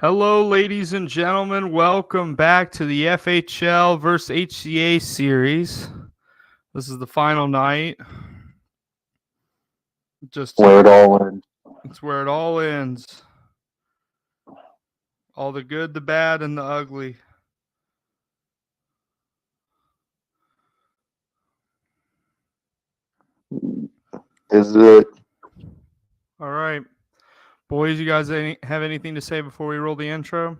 Hello, ladies and gentlemen. Welcome back to the FHL versus HCA series. This is the final night. Where it all ends. It's where it all ends. All the good, the bad, and the ugly. Is it? All right. Boys, you guys have anything to say before we roll the intro?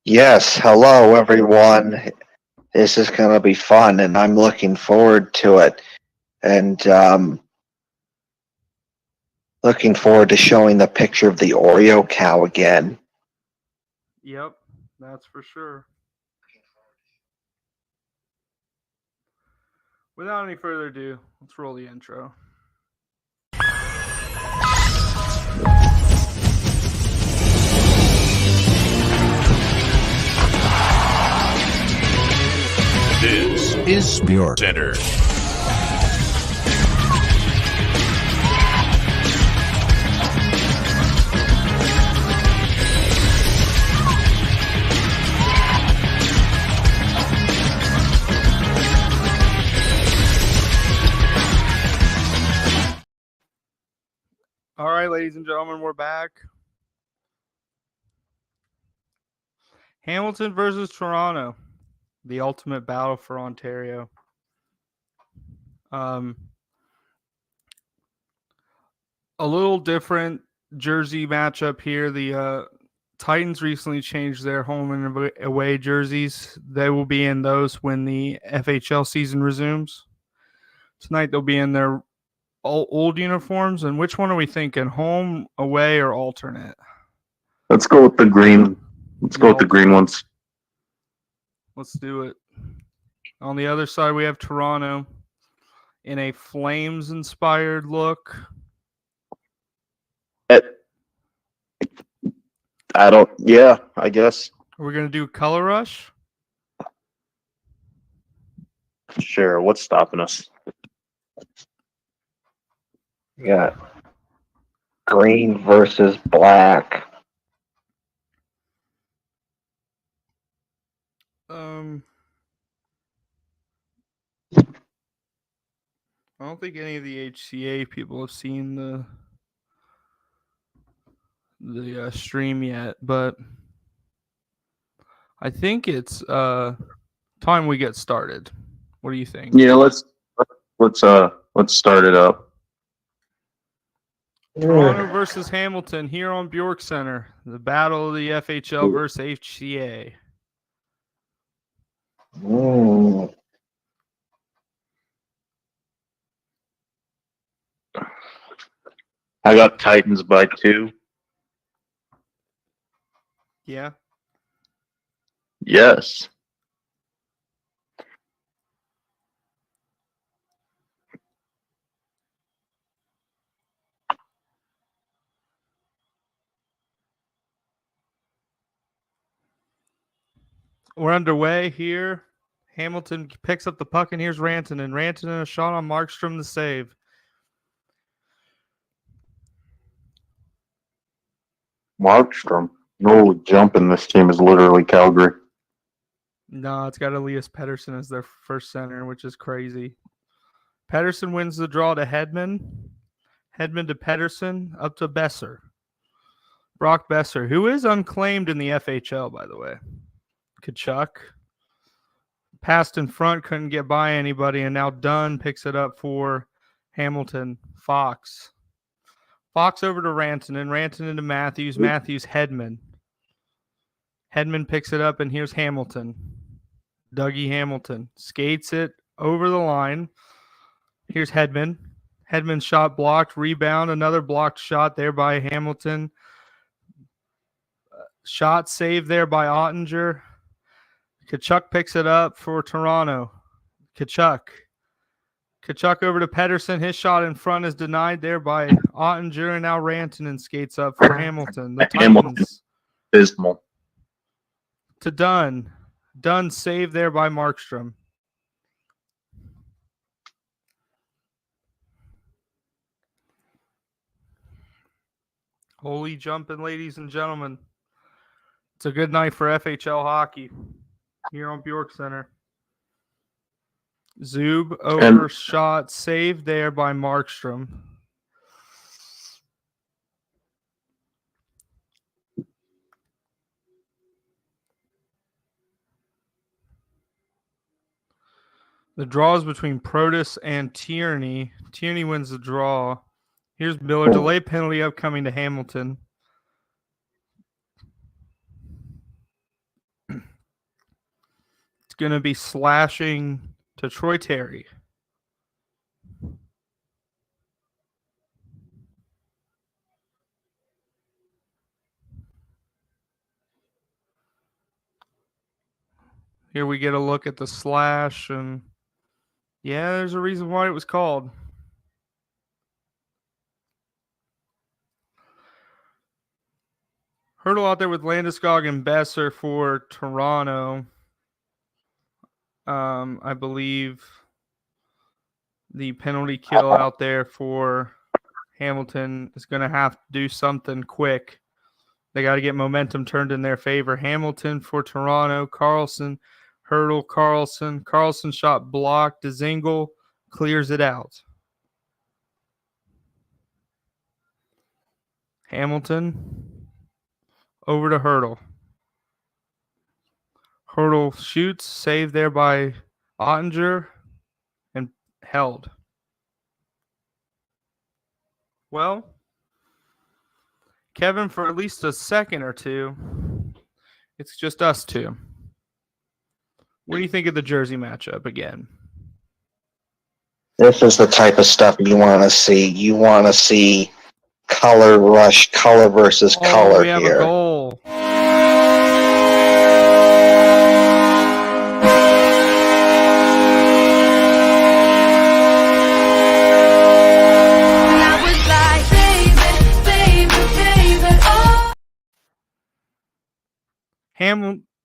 Yes. Hello, everyone. This is going to be fun, and I'm looking forward to it. And looking forward to showing the picture of the Oreo cow again. Yep, that's for sure. Without any further ado, let's roll the intro. This is Bjorkcenter. All right, ladies and gentlemen, we're back. Hamilton versus Toronto. The ultimate battle for Ontario. A little different jersey matchup here. The Titans recently changed their home and away jerseys. They will be in those when the FHL season resumes. Tonight they'll be in their old uniforms. And which one are we thinking? Home, away, or alternate? Let's go with the green. Let's go with the green ones. Let's do it. On the other side, we have Toronto in a Flames-inspired look. I guess. We're going to do Color Rush. Sure, what's stopping us? We got green versus black. I don't think any of the HCA people have seen the stream yet, but I think it's time we get started. What do you think? Yeah, let's start it up. Toronto versus Hamilton here on Bjorkcenter. The battle of the FHL versus HCA. I got Titans by 2. Yeah. Yes. We're underway here. Hamilton picks up the puck, and here's Rantanen. Rantanen, a shot on Markstrom to save. Markstrom. No jump in this team is literally Calgary. No, it's got Elias Pettersson as their first center, which is crazy. Pettersson wins the draw to Hedman. Hedman to Pettersson, up to Besser. Brock Besser, who is unclaimed in the FHL, by the way. Kachuk. Passed in front, couldn't get by anybody, and now Dunn picks it up for Hamilton. Fox. Fox over to Rantanen. Rantanen to Matthews. Matthews, Hedman. Hedman picks it up, and here's Hamilton. Dougie Hamilton skates it over the line. Here's Hedman. Hedman's shot blocked. Rebound. Another blocked shot there by Hamilton. Shot saved there by Ottinger. Kachuk picks it up for Toronto. Kachuk over to Pettersson. His shot in front is denied there by Ottinger, and now Rantanen skates up for Hamilton. The Titans. Abysmal. To Dunn. Dunn saved there by Markstrom. Holy jumping, ladies and gentlemen. It's a good night for FHL hockey here on Bjorkcenter. Zub overshot, saved there by Markstrom. The draw is between Protus and Tierney. Tierney wins the draw. Here's Miller. Delay penalty upcoming to Hamilton. It's going to be slashing to Troy Terry. Here we get a look at the slash, and yeah, there's a reason why it was called. Hurdle out there with Landeskog and Besser for Toronto. I believe the penalty kill out there for Hamilton is going to have to do something quick. They got to get momentum turned in their favor. Hamilton for Toronto. Carlson, Hurdle, Carlson. Carlson shot blocked. DeZingle clears it out. Hamilton over to Hurdle. Hurdle shoots, saved there by Ottinger, and held. Well, Kevin, for at least a second or two, it's just us two. What do you think of the Jersey matchup again? This is the type of stuff you want to see. You want to see color rush, color versus color we have here. A goal.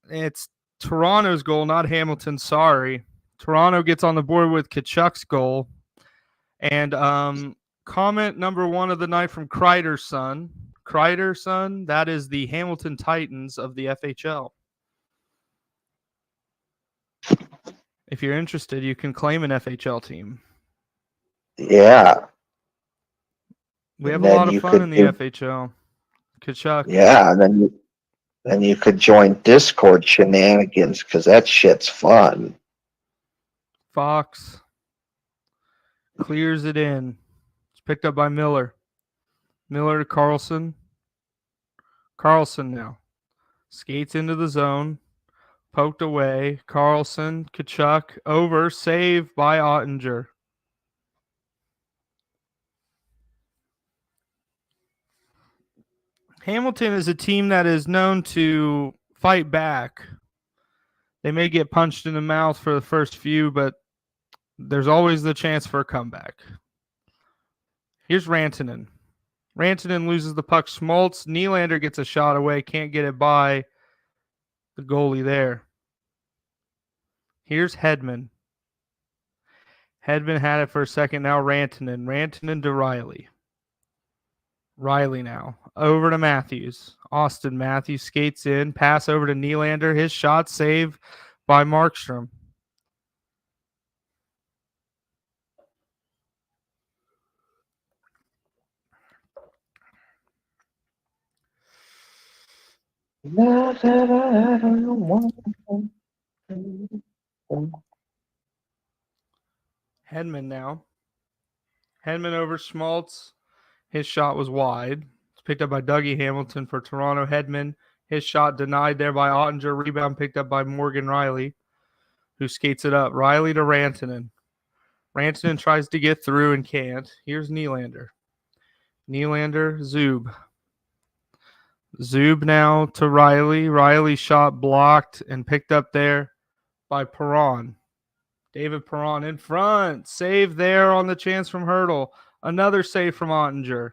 It's Toronto's goal, not Hamilton. Sorry. Toronto gets on the board with Kachuk's goal. And comment number one of the night from Kreider's son. Kreider's son, that is the Hamilton Titans of the FHL. If you're interested, you can claim an FHL team. Yeah. We have a lot of fun in the FHL. Kachuk. Yeah, and then you could join Discord shenanigans because that shit's fun. Fox clears it in. It's picked up by Miller. Miller to Carlson. Carlson now skates into the zone. Poked away. Carlson, Kachuk, over. Save by Ottinger. Hamilton is a team that is known to fight back. They may get punched in the mouth for the first few, but there's always the chance for a comeback. Here's Rantanen. Rantanen loses the puck. Schmaltz. Nylander gets a shot away. Can't get it by the goalie there. Here's Hedman. Hedman had it for a second. Now Rantanen. Rantanen to Riley. Riley now. Over to Matthews. Austin Matthews skates in. Pass over to Nylander. His shot saved by Markstrom. Hedman now. Hedman over Schmaltz. His shot was wide. It's picked up by Dougie Hamilton for Toronto. Hedman. His shot denied there by Ottinger. Rebound picked up by Morgan Riley, who skates it up. Riley to Rantanen. Rantanen tries to get through and can't. Here's Nylander. Nylander, Zub. Zub now to Riley. Riley shot blocked and picked up there by Perron. David Perron in front. Save there on the chance from Hurdle. Another save from Ottinger.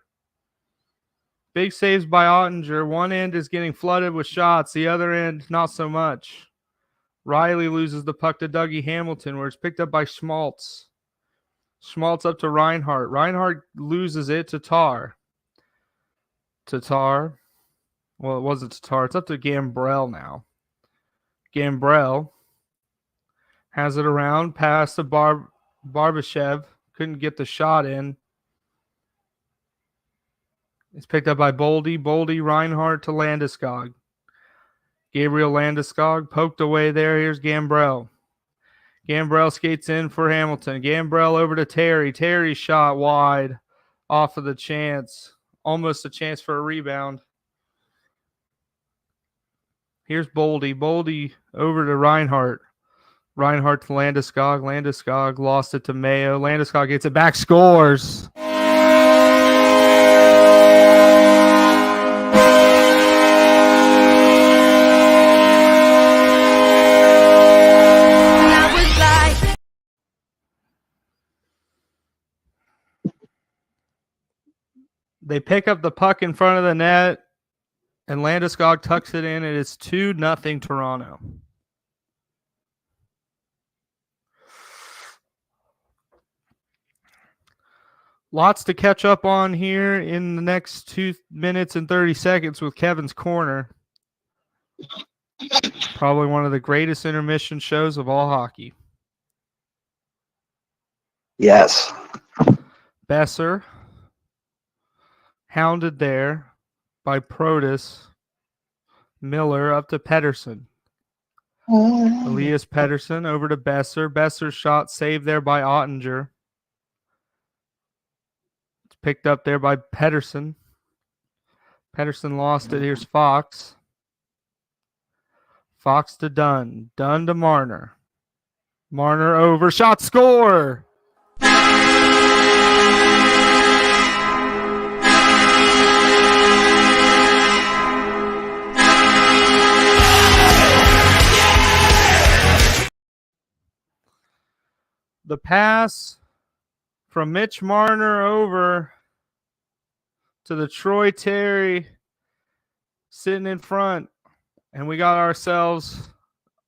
Big saves by Ottinger. One end is getting flooded with shots. The other end, not so much. Riley loses the puck to Dougie Hamilton, where it's picked up by Schmaltz. Schmaltz up to Reinhardt. Reinhardt loses it to Tar. Tatar. Well, it wasn't Tatar. It's up to Gambrell now. Gambrell has it around, past the Barbashev. Couldn't get the shot in. It's picked up by Boldy. Boldy, Reinhardt to Landeskog. Gabriel Landeskog poked away there. Here's Gambrell. Gambrell skates in for Hamilton. Gambrell over to Terry. Terry shot wide off of the chance. Almost a chance for a rebound. Here's Boldy. Boldy over to Reinhardt. Reinhardt to Landeskog. Landeskog lost it to Mayo. Landeskog gets it back, scores. They pick up the puck in front of the net, and Landeskog tucks it in. It is 2-0 Toronto. Lots to catch up on here in the next 2 minutes and 30 seconds with Kevin's Corner. Probably one of the greatest intermission shows of all hockey. Yes. Besser hounded there by Protus. Miller up to Pedersen. Elias Pedersen over to Besser. Besser's shot saved there by Ottinger. It's picked up there by Pedersen. Pedersen lost it. Here's Fox. Fox to Dunn. Dunn to Marner. Marner over. Shot, score! The pass from Mitch Marner over to the Troy Terry sitting in front. And we got ourselves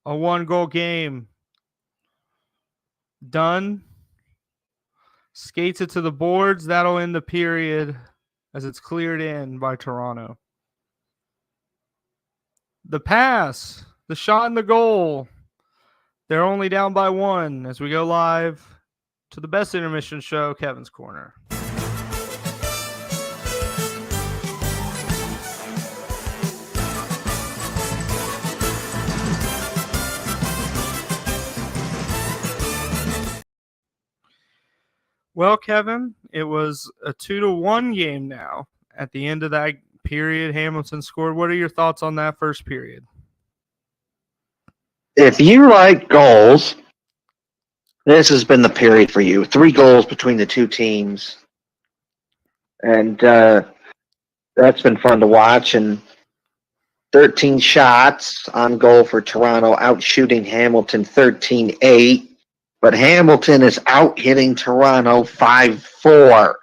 a 1-goal game. Dunn skates it to the boards. That'll end the period as it's cleared in by Toronto. The pass, the shot and the goal. They're only down by 1 as we go live to the best intermission show, Kevin's Corner. Well, Kevin, it was a 2-1 game now. At the end of that period, Hamilton scored. What are your thoughts on that first period? If you like goals, this has been the period for you. 3 goals between the two teams. And that's been fun to watch. And 13 shots on goal for Toronto, outshooting Hamilton 13-8. But Hamilton is out-hitting Toronto 5-4.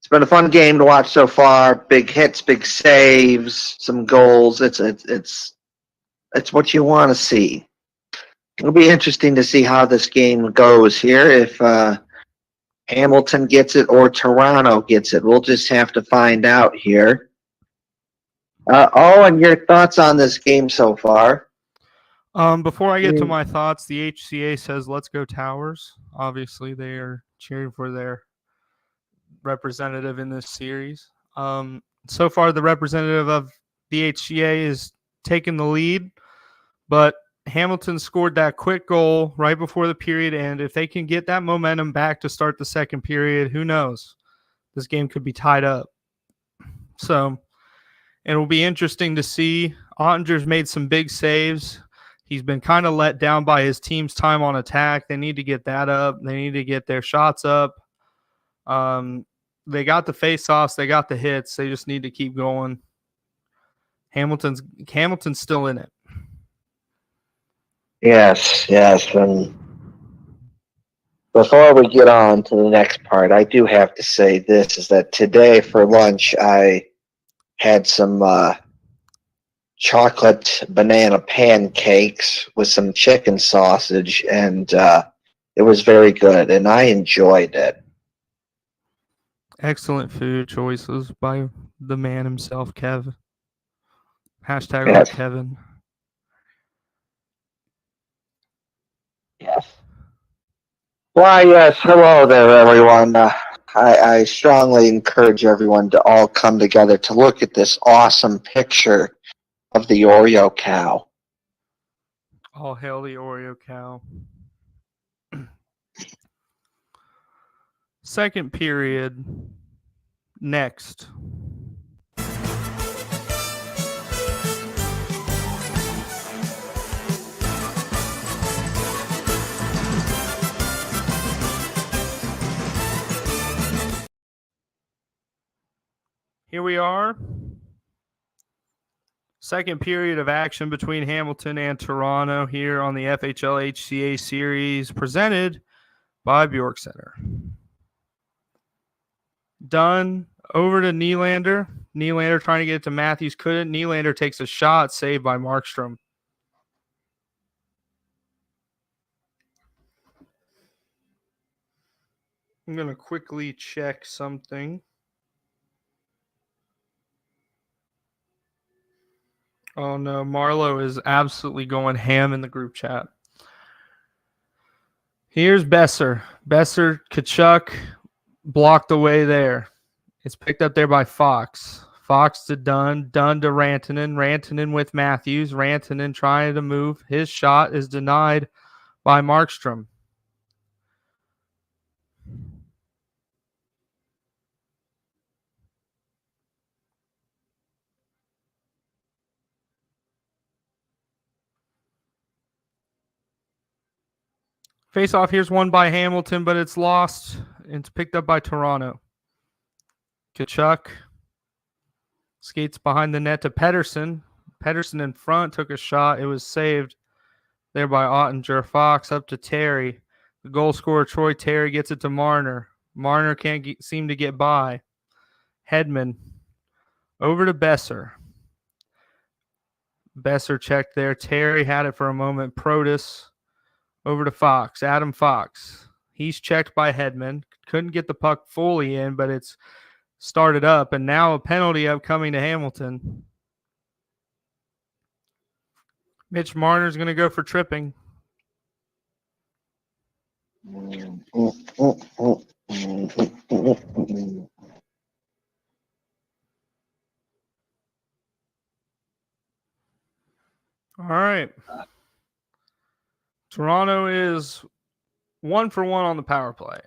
It's been a fun game to watch so far. Big hits, big saves, some goals. It's what you want to see. It'll be interesting to see how this game goes here. If Hamilton gets it or Toronto gets it, we'll just have to find out here. And your thoughts on this game so far? Before I get to my thoughts, the HCA says, "Let's go Towers." Obviously, they are cheering for their representative in this series. So far, the representative of the HCA is taking the lead, but Hamilton scored that quick goal right before the period end. If they can get that momentum back to start the second period, who knows? This game could be tied up. So it will be interesting to see. Ottinger's made some big saves. He's been kind of let down by his team's time on attack. They need to get that up. They need to get their shots up. They got the face-offs. They got the hits. They just need to keep going. Hamilton's still in it. Yes. And before we get on to the next part, I do have to say this, is that today for lunch I had some chocolate banana pancakes with some chicken sausage, and it was very good, and I enjoyed it. Excellent food choices by the man himself, Kev. Hashtag Yes. Lord Kevin. Yes. Why, yes. Hello there, everyone. I strongly encourage everyone to all come together to look at this awesome picture of the Oreo cow. All hail the Oreo cow. Second period. Next. Here we are. Second period of action between Hamilton and Toronto here on the FHL HCA series presented by Bjorkcenter. Done over to Nylander. Nylander trying to get it to Matthews. Couldn't. Nylander takes a shot. Saved by Markstrom. I'm going to quickly check something. Oh, no. Marlowe is absolutely going ham in the group chat. Here's Besser. Besser, Kachuk blocked away there. It's picked up there by Fox. Fox to Dunn. Dunn to Rantanen. Rantanen with Matthews. Rantanen trying to move. His shot is denied by Markstrom. Face off. Here's one by Hamilton, but it's lost. It's picked up by Toronto. Kachuk skates behind the net to Pedersen. Pedersen in front took a shot. It was saved there by Ottinger. Fox up to Terry. The goal scorer, Troy Terry, gets it to Marner. Marner can't seem to get by. Hedman over to Besser. Besser checked there. Terry had it for a moment. Protus over to Fox. Adam Fox. He's checked by Hedman. Couldn't get the puck fully in, but it's started up. And now a penalty upcoming to Hamilton. Mitch Marner's going to go for tripping. All right. Toronto is 1 for 1 on the power play.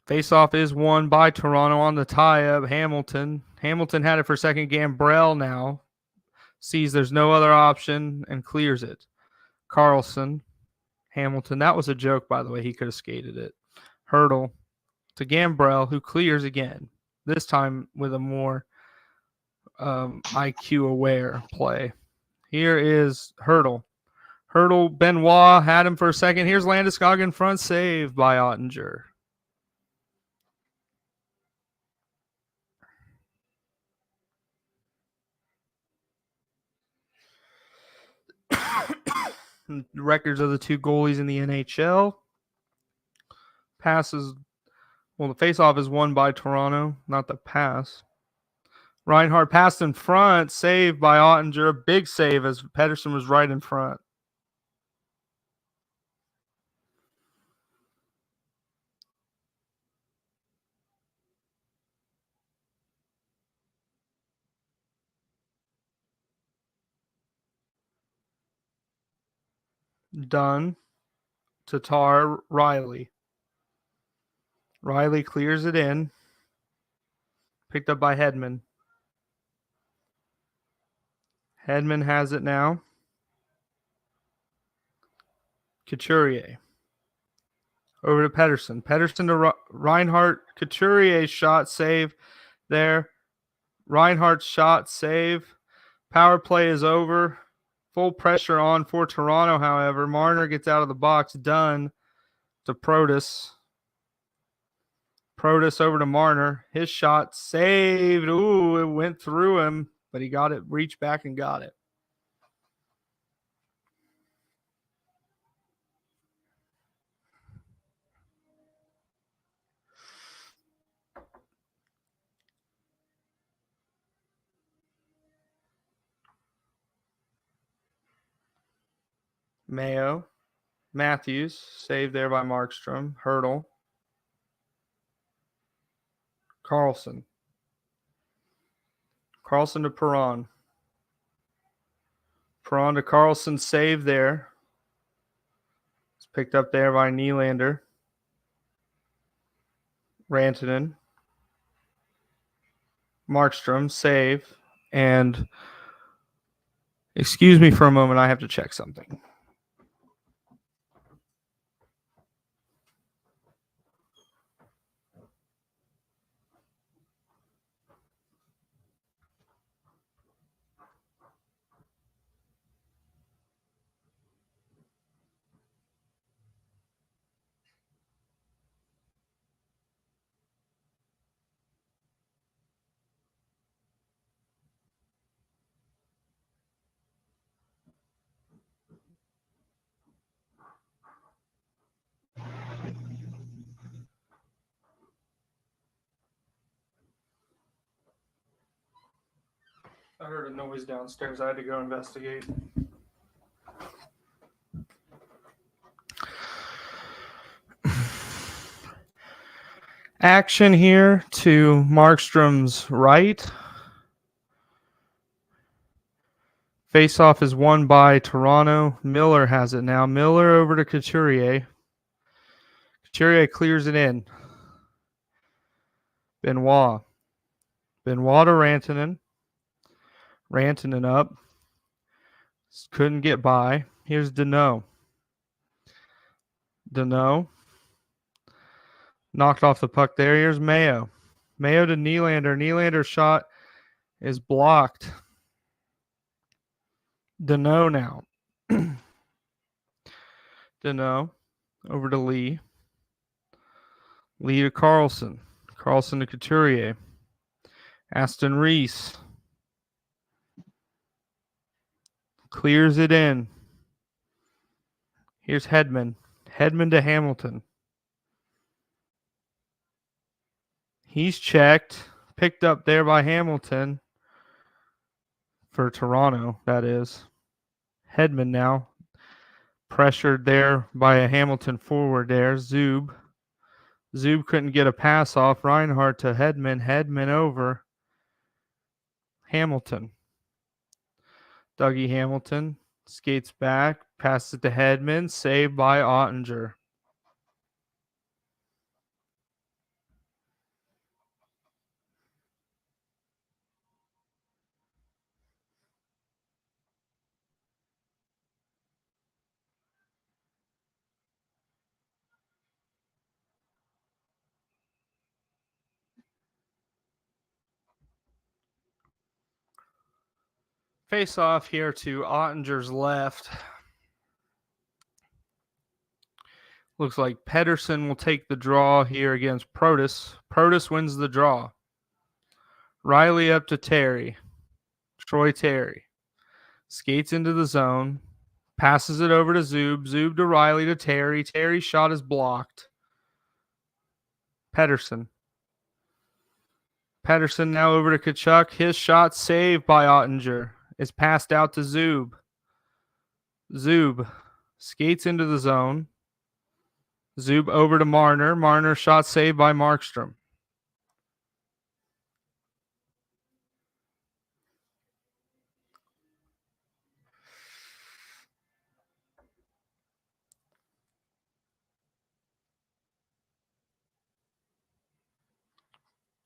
Faceoff is won by Toronto on the tie-up. Hamilton. Hamilton had it for second. Gambrell now sees there's no other option and clears it. Carlson. Hamilton. That was a joke, by the way. He could have skated it. Hurdle to Gambrell, who clears again. This time with a more IQ-aware play. Here is Hurdle. Hurdle, Benoit had him for a second. Here's Landeskog in front, saved by Ottinger. Records of the two goalies in the NHL. Passes, well, the faceoff is won by Toronto, not the pass. Reinhardt passed in front, saved by Ottinger. A big save as Pedersen was right in front. Done. Tatar, Riley. Riley clears it in. Picked up by Hedman. Hedman has it now. Couturier. Over to Pedersen. Pedersen to Reinhardt. Couturier's shot save there. Reinhardt's shot save. Power play is over. Full pressure on for Toronto, however. Marner gets out of the box. Done to Protus. Protus over to Marner. His shot saved. Ooh, it went through him, but he got it, reached back and got it. Mayo. Matthews, saved there by Markstrom. Hurdle. Carlson. Carlson to Perron. Perron to Carlson, save there. It's picked up there by Nylander. Rantanen. Markstrom, save. And excuse me for a moment, I have to check something. I heard a noise downstairs. I had to go investigate. Action here to Markstrom's right. Face-off is won by Toronto. Miller has it now. Miller over to Couturier. Couturier clears it in. Benoit. Benoit to Rantanen. Rantanen up. Couldn't get by. Here's Deneau. Deneau. Knocked off the puck there. Here's Mayo. Mayo to Nylander. Nylander's shot is blocked. Deneau now. Deneau over to Lee. Lee to Carlson. Carlson to Couturier. Aston Reese. Clears it in. Here's Hedman. Hedman to Hamilton. He's checked. Picked up there by Hamilton. For Toronto, that is. Hedman now. Pressured there by a Hamilton forward there. Zub. Zub couldn't get a pass off. Reinhardt to Hedman. Hedman over. Hamilton. Dougie Hamilton skates back. Passes it to Hedman. Saved by Ottinger. Face off here to Ottinger's left. Looks like Pedersen will take the draw here against Protas. Protas wins the draw. Riley up to Terry. Troy Terry. Skates into the zone. Passes it over to Zub. Zub to Riley to Terry. Terry's shot is blocked. Pedersen. Pedersen now over to Kachuk. His shot saved by Ottinger. Is passed out to Zub. Zub skates into the zone. Zub over to Marner. Marner shot saved by Markstrom.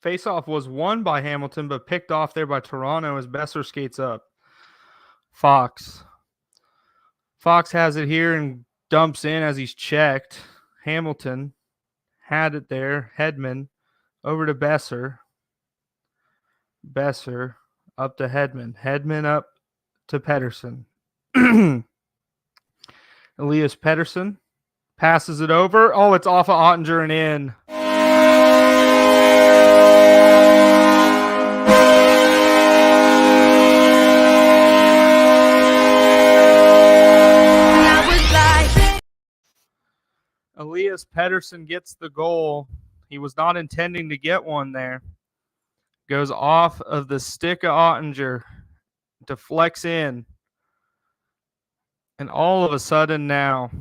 Faceoff was won by Hamilton, but picked off there by Toronto as Besser skates up. Fox. Fox has it here and dumps in as he's checked. Hamilton had it there. Hedman over to Besser. Besser up to Hedman. Hedman up to Pedersen. Elias Pedersen passes it over. Oh, it's off of Ottinger and in. Elias Pedersen gets the goal. He was not intending to get one there. Goes off of the stick of Ottinger. Deflects in. And all of a sudden now,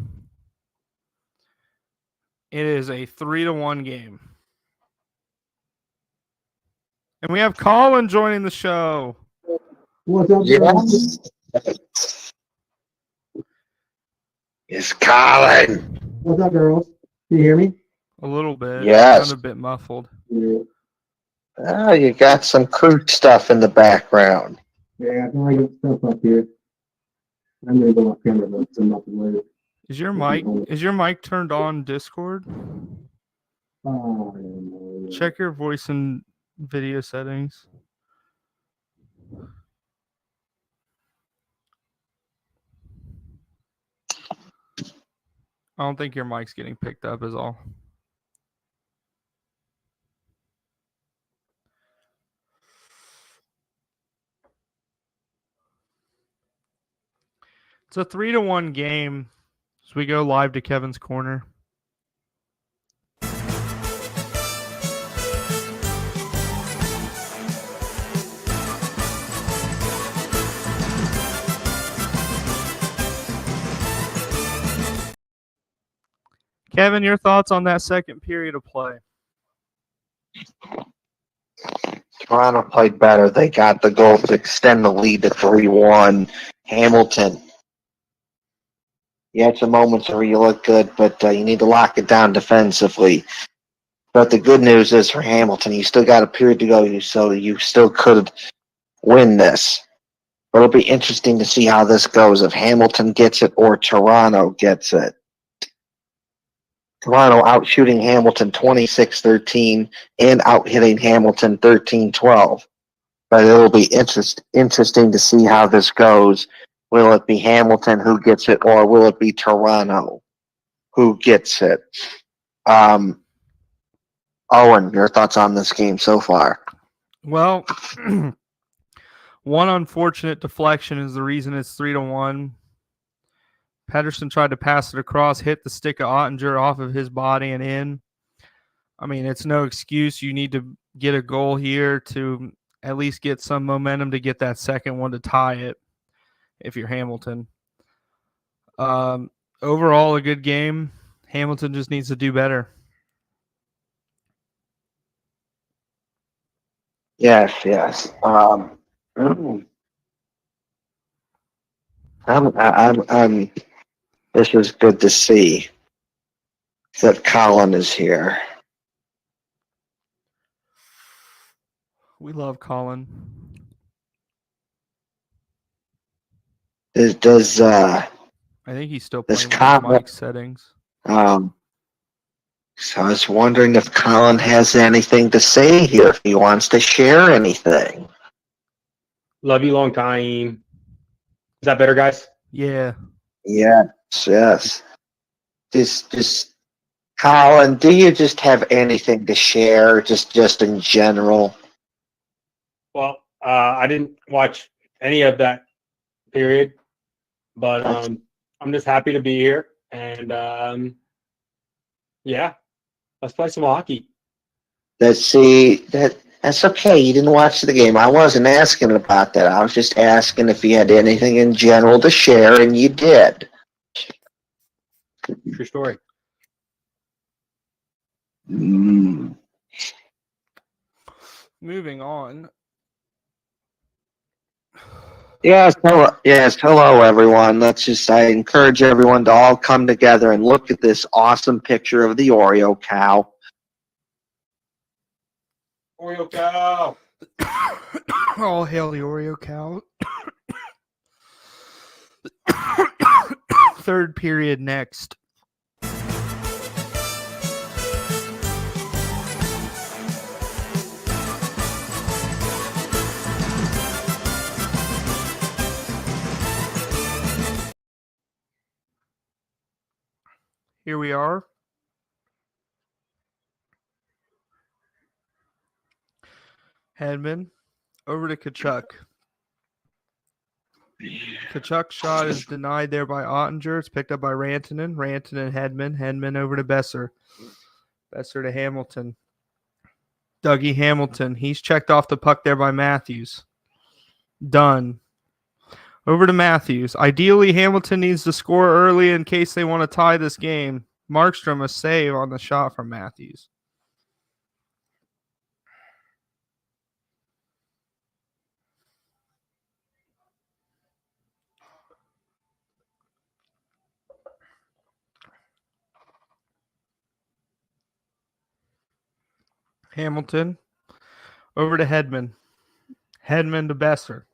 it is a 3-1 game. And we have Colin joining the show. What's up, girls? It's Colin. What's up, girls? Can you hear me? A little bit. Yes. Sound a bit muffled. Yeah. Oh, you got some crew stuff in the background. Yeah, I think I got stuff up here. I'm gonna go off camera, but I'm not later. Is your mic turned on Discord? Oh, I don't know. Check your voice and video settings. I don't think your mic's getting picked up is all. It's a 3-1 game. So we go live to Kevin's Corner. Kevin, your thoughts on that second period of play? Toronto played better. They got the goal to extend the lead to 3-1. Hamilton. You had some moments where you look good, but you need to lock it down defensively. But the good news is for Hamilton, you still got a period to go, so you still could win this. But it'll be interesting to see how this goes, if Hamilton gets it or Toronto gets it. Toronto out-shooting Hamilton 26-13 and out-hitting Hamilton 13-12. But it'll be interesting to see how this goes. Will it be Hamilton who gets it, or will it be Toronto who gets it? Owen, your thoughts on this game so far? Well, one unfortunate deflection is the reason it's 3-1. Pedersen tried to pass it across, hit the stick of Ottinger off of his body and in. I mean, it's no excuse. You need to get a goal here to at least get some momentum to get that second one to tie it if you're Hamilton. Overall, a good game. Hamilton just needs to do better. Yes. This is good to see that Colin is here. We love Colin. I think he's still This playing with his Colin- mic settings. So I was wondering if Colin has anything to say here, if he wants to share anything. Love you long time. Is that better, guys? Yeah. Yes. Just Colin, do you just have anything to share, just in general? Well, I didn't watch any of that period, but I'm just happy to be here. And yeah, let's play some hockey. That's okay. You didn't watch the game. I wasn't asking about that. I was just asking if you had anything in general to share, and you did. True story. Mm. Moving on. Yes, hello everyone. I encourage everyone to all come together and look at this awesome picture of the Oreo cow. Oreo cow. All hail the Oreo cow. Third period next. Here we are. Hedman over to Kachuk. Kachuk's shot is denied there by Ottinger. It's picked up by Rantanen. Rantanen, Hedman over to Besser. Besser to Hamilton. Dougie Hamilton. He's checked off the puck there by Matthews. Done. Over to Matthews. Ideally, Hamilton needs to score early in case they want to tie this game. Markstrom a save on the shot from Matthews. Hamilton. Over to Hedman. Hedman to Besser.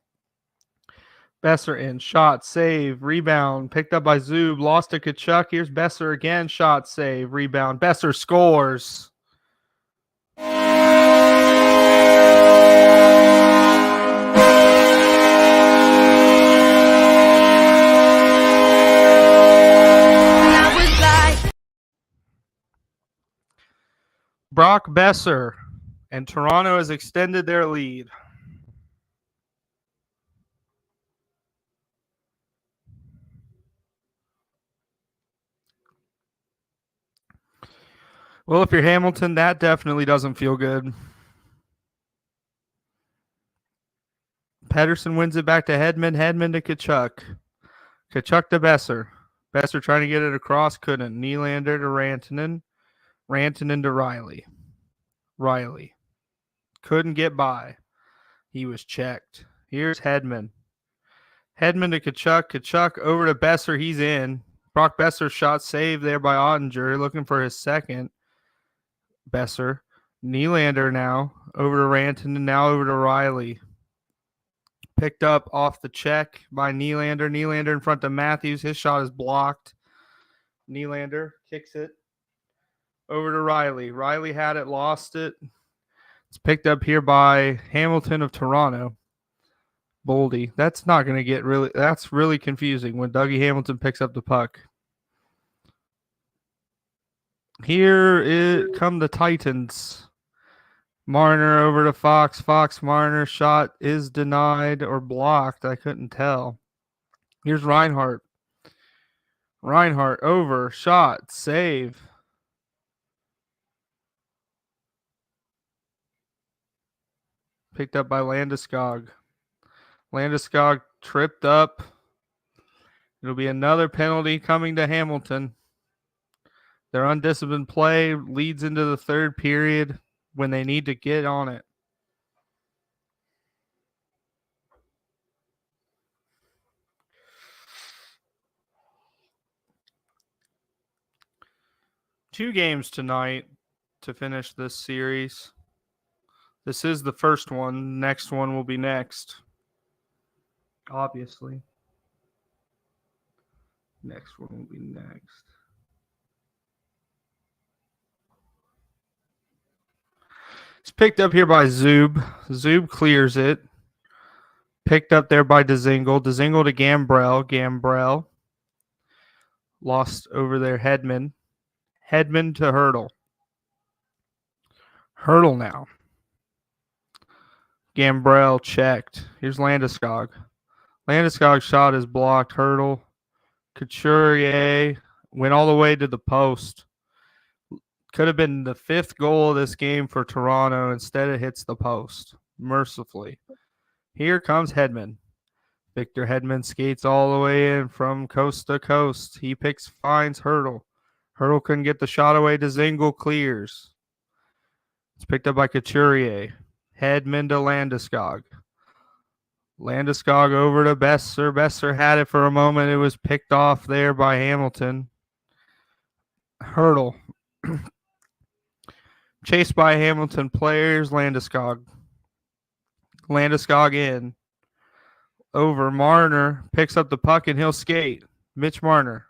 Besser in. Shot, save, rebound. Picked up by Zub. Lost to Kachuk. Here's Besser again. Shot, save, rebound. Besser scores. Brock Besser. And Toronto has extended their lead. Well, if you're Hamilton, that definitely doesn't feel good. Pedersen wins it back to Hedman. Hedman to Kachuk. Kachuk to Besser. Besser trying to get it across. Couldn't. Nylander to Rantanen. Rantanen to Riley. Riley. Couldn't get by. He was checked. Here's Hedman. Hedman to Kachuk. Kachuk over to Besser. He's in. Brock Besser shot saved there by Ottinger. Looking for his second. Besser. Nylander now. Over to Rantanen. Now over to Riley. Picked up off the check by Nylander. Nylander in front of Matthews. His shot is blocked. Nylander kicks it over to Riley. Riley had it, lost it. It's picked up here by Hamilton of Toronto. Boldy. That's not going to get really, that's really confusing when Dougie Hamilton picks up the puck. Here come the Titans. Marner over to Fox. Fox, Marner shot is denied or blocked. I couldn't tell. Here's Reinhart. Reinhart over. Shot. Save. Picked up by Landeskog. Landeskog tripped up. It'll be another penalty coming to Hamilton. Their undisciplined play leads into the third period when they need to get on it. Two games tonight to finish this series. This is the first one. Next one will be next. Obviously. Next one will be next. It's picked up here by Zub. Zub clears it. Picked up there by Dzingel. Dzingel to Gambrell. Gambrell. Lost over there. Hedman. Hedman to Hurdle. Hurdle now. Gambrell checked. Here's Landeskog. Landeskog's shot is blocked. Hurdle. Couturier went all the way to the post. Could have been the fifth goal of this game for Toronto. Instead, it hits the post. Mercifully. Here comes Hedman. Victor Hedman skates all the way in from coast to coast. He finds Hurdle. Hurdle couldn't get the shot away. Dzingel clears. It's picked up by Couturier. Hedman to Landeskog. Landeskog over to Besser. Besser had it for a moment. It was picked off there by Hamilton. Hurdle. Chased by Hamilton players. Landeskog. Landeskog in. Over. Marner picks up the puck and he'll skate. Mitch Marner.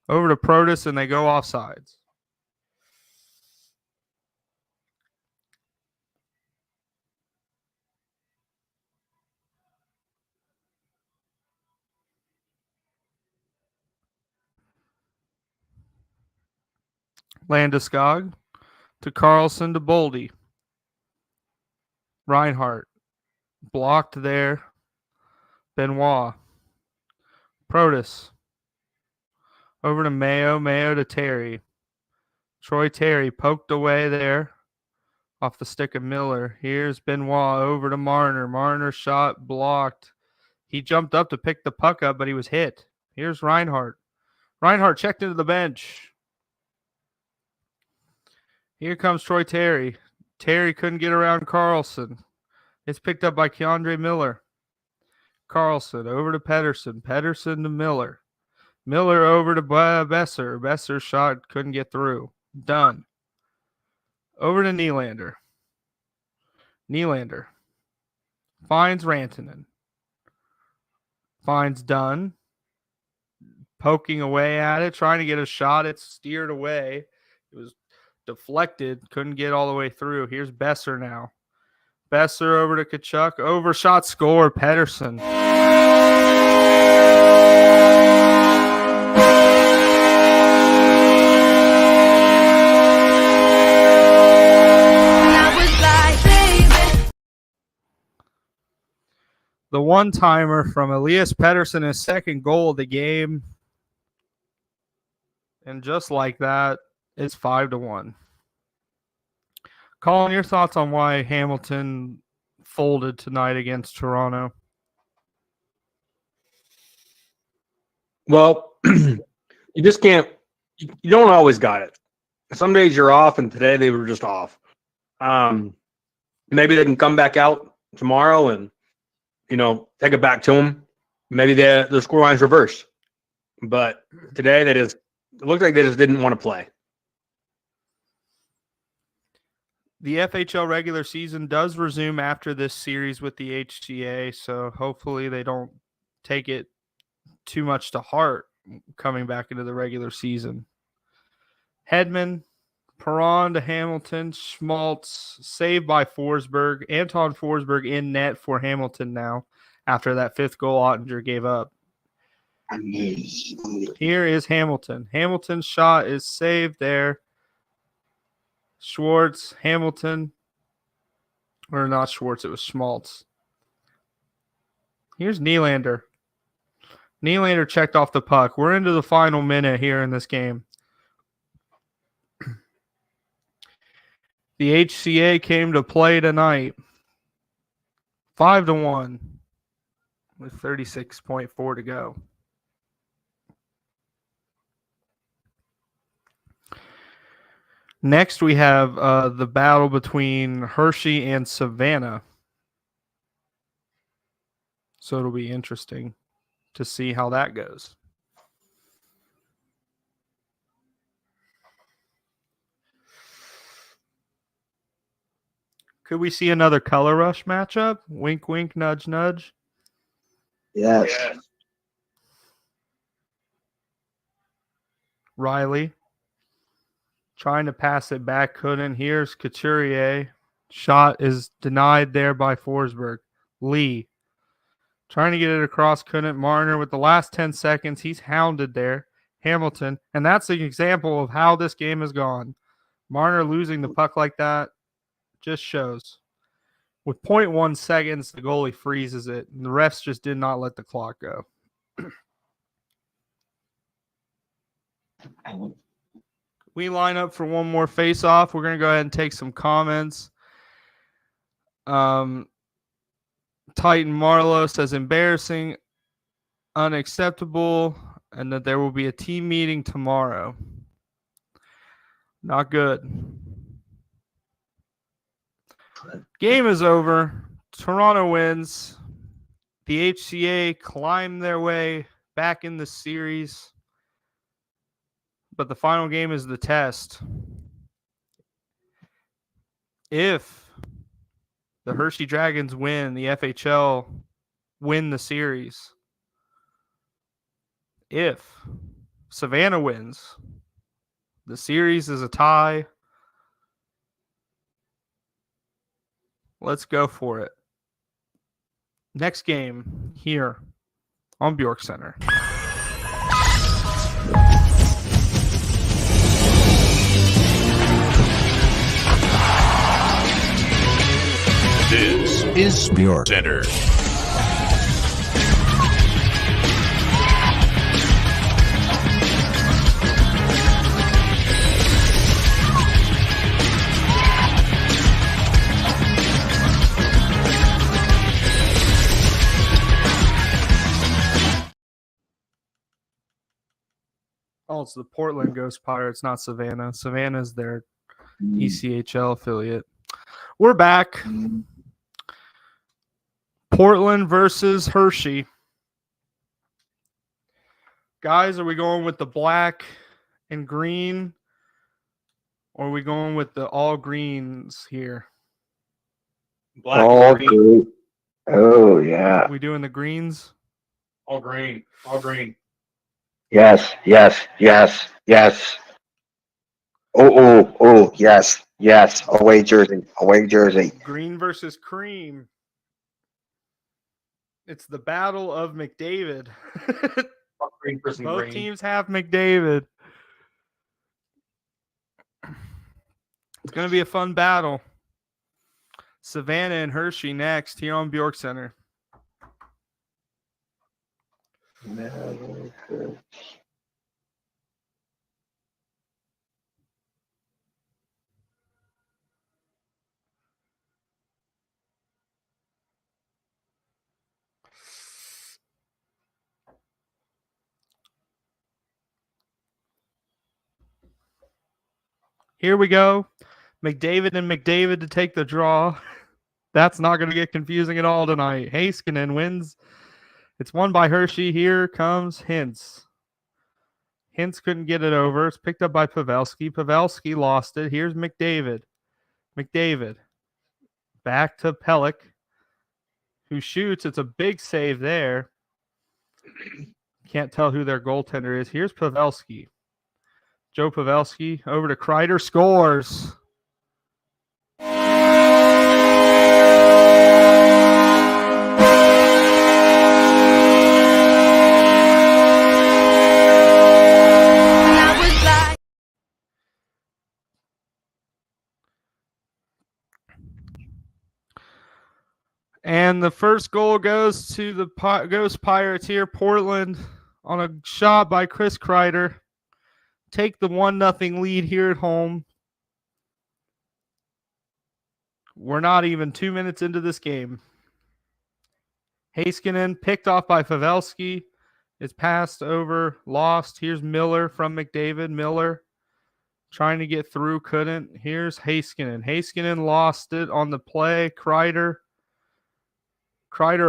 Over to Protus and they go offsides. Landeskog to Carlson to Boldy. Reinhart. Blocked there. Benoit. Protus. Over to Mayo. Mayo to Terry. Troy Terry poked away there off the stick of Miller. Here's Benoit over to Marner. Marner shot blocked. He jumped up to pick the puck up, but he was hit. Here's Reinhardt. Reinhardt checked into the bench. Here comes Troy Terry. Terry couldn't get around Carlson. It's picked up by Keandre Miller. Carlson over to Pedersen. Pedersen to Miller. Miller over to Besser. Besser's shot couldn't get through. Done. Over to Nylander. Nylander finds Rantanen. Finds Dunn. Poking away at it, trying to get a shot. It's steered away. It was deflected. Couldn't get all the way through. Here's Besser now. Besser over to Kachuk. Overshot score. Pedersen. The one-timer from Elias Pettersson, his second goal of the game. And just like that, it's 5-1. Colin, your thoughts on why Hamilton folded tonight against Toronto? Well, you just can't. You don't always got it. Some days you're off, and today they were just off. Maybe they can come back out tomorrow and take it back to them. Maybe the scoreline's reversed. But today it looked like they just didn't want to play. The FHL regular season does resume after this series with the HCA, so hopefully they don't take it too much to heart coming back into the regular season. Hedman, Perron to Hamilton, Schmaltz, saved by Forsberg. Anton Forsberg in net for Hamilton now after that fifth goal Ottinger gave up. Here is Hamilton. Hamilton's shot is saved there. Schwartz, Hamilton, or not Schwartz, it was Schmaltz. Here's Nylander. Nylander checked off the puck. We're into the final minute here in this game. The HCA came to play tonight. 5-1 with 36.4 to go. Next, we have the battle between Hershey and Savannah. So it'll be interesting to see how that goes. Could we see another color rush matchup? Wink, wink, nudge, nudge. Yes. Riley trying to pass it back, couldn't. Here's Couturier. Shot is denied there by Forsberg. Lee trying to get it across, couldn't. Marner with the last 10 seconds. He's hounded there. Hamilton. And that's an example of how this game has gone. Marner losing the puck like that just shows. With 0.1 seconds, the goalie freezes it. And the refs just did not let the clock go. We line up for one more face-off. We're going to go ahead and take some comments. Titan Marlowe says embarrassing, unacceptable, and that there will be a team meeting tomorrow. Not good. Game is over. Toronto wins. The HCA climb their way back in the series. But the final game is the test. If the Hershey Dragons win, the FHL win the series. If Savannah wins, the series is a tie. Let's go for it. Next game here on Bjorkcenter. This is Bjorkcenter. Oh, it's the Portland Ghost Pirates, not Savannah. Savannah's their ECHL affiliate. We're back. Portland versus Hershey. Guys, are we going with the black and green? Or are we going with the all greens here? Black All and green. green. Oh, yeah. We doing the greens? All green. All green. Yes, yes, yes, yes. Yes, yes. Away jersey, away jersey. Green versus cream. It's the battle of McDavid. All green versus Both green. teams have McDavid. It's going to be a fun battle. Savannah and Hershey next here on Bjorkcenter. Here we go. McDavid and McDavid to take the draw. That's not going to get confusing at all tonight. Heiskanen wins. It's won by Hershey. Here comes Hintz. Hintz couldn't get it over. It's picked up by Pavelski. Pavelski lost it. Here's McDavid. McDavid. Back to Pellick, who shoots. It's a big save there. Can't tell who their goaltender is. Here's Pavelski. Joe Pavelski over to Kreider. Scores. And the first goal goes to the Ghost Pirates here. Portland on a shot by Chris Kreider. Take the 1-0 lead here at home. We're not even 2 minutes into this game. Heiskanen picked off by Pavelski. It's passed over, lost. Here's Miller from McDavid. Miller trying to get through, couldn't. Here's Heiskanen. Heiskanen lost it on the play. Kreider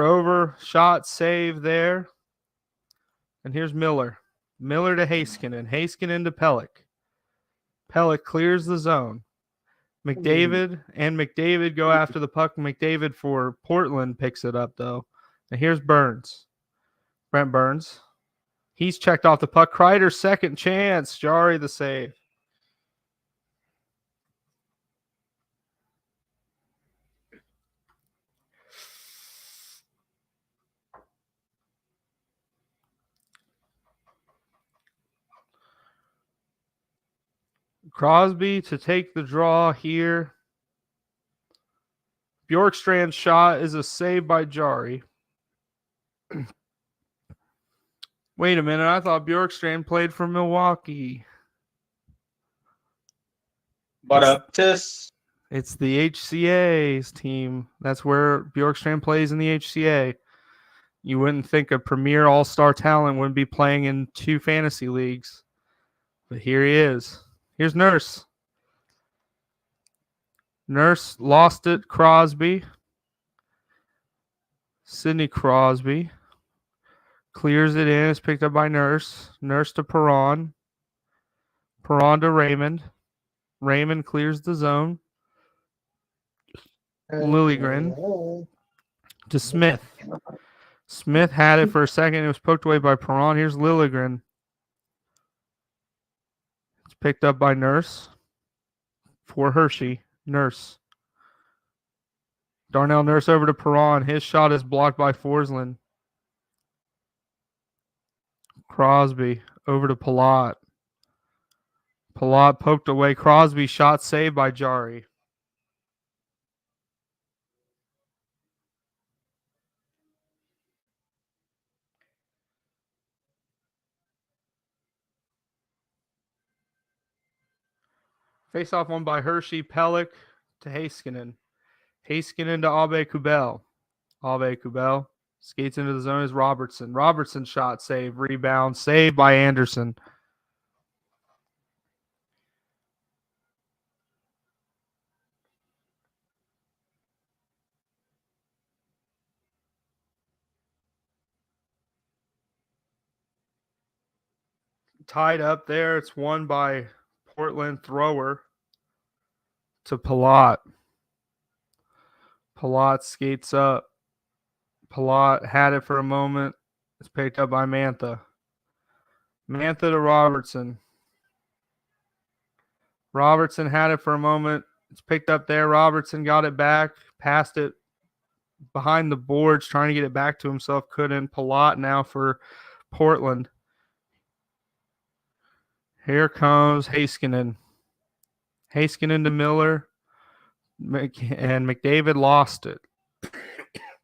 over, shot, save there. And here's Miller. Miller to Heiskanen. Heiskanen to Pellick. Pellick clears the zone. McDavid and McDavid go after the puck. McDavid for Portland picks it up, though. And here's Burns. Brent Burns. He's checked off the puck. Kreider's second chance. Jari the save. Crosby to take the draw here. Bjorkstrand's shot is a save by Jari. Wait a minute. I thought Bjorkstrand played for Milwaukee. But It's the HCA's team. That's where Bjorkstrand plays in the HCA. You wouldn't think a premier all-star talent wouldn't be playing in 2 fantasy leagues. But here he is. Here's Nurse. Nurse lost it. Crosby. Sidney Crosby. Clears it in. It's picked up by Nurse. Nurse to Perron. Perron to Raymond. Raymond clears the zone. Liljegren to Smith. Smith had it for a second. It was poked away by Perron. Here's Liljegren. It's picked up by Nurse for Hershey. Nurse. Darnell Nurse over to Perron. His shot is blocked by Forsland. Crosby over to Palat. Palat poked away. Crosby shot saved by Jari. Face off won by Hershey. Pellick to Heiskanen. Heiskanen to Abe Kubel. Abe Kubel skates into the zone as Robertson. Robertson shot save. Rebound. Save by Anderson. Tied up there. It's won by Portland thrower to Palat. Palat skates up. Palat had it for a moment. It's picked up by Mantha. Mantha to Robertson. Robertson had it for a moment. It's picked up there. Robertson got it back. Passed it behind the boards, trying to get it back to himself. Couldn't. Palat now for Portland. Here comes Heiskanen. Heiskanen to Miller. And McDavid lost it.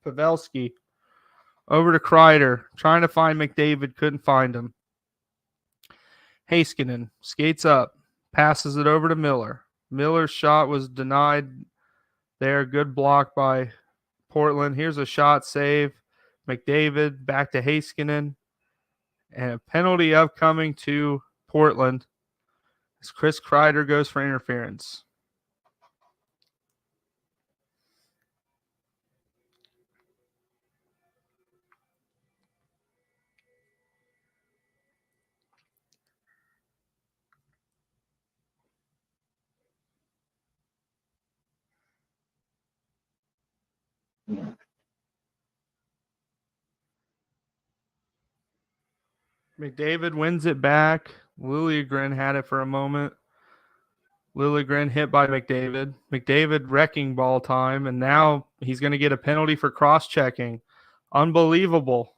Pavelski over to Kreider. Trying to find McDavid. Couldn't find him. Heiskanen skates up. Passes it over to Miller. Miller's shot was denied there. Good block by Portland. Here's a shot save. McDavid back to Heiskanen. And a penalty upcoming to Portland as Chris Kreider goes for interference. McDavid wins it back. Liljegren had it for a moment. Liljegren hit by McDavid. McDavid wrecking ball time, and now he's going to get a penalty for cross-checking. Unbelievable.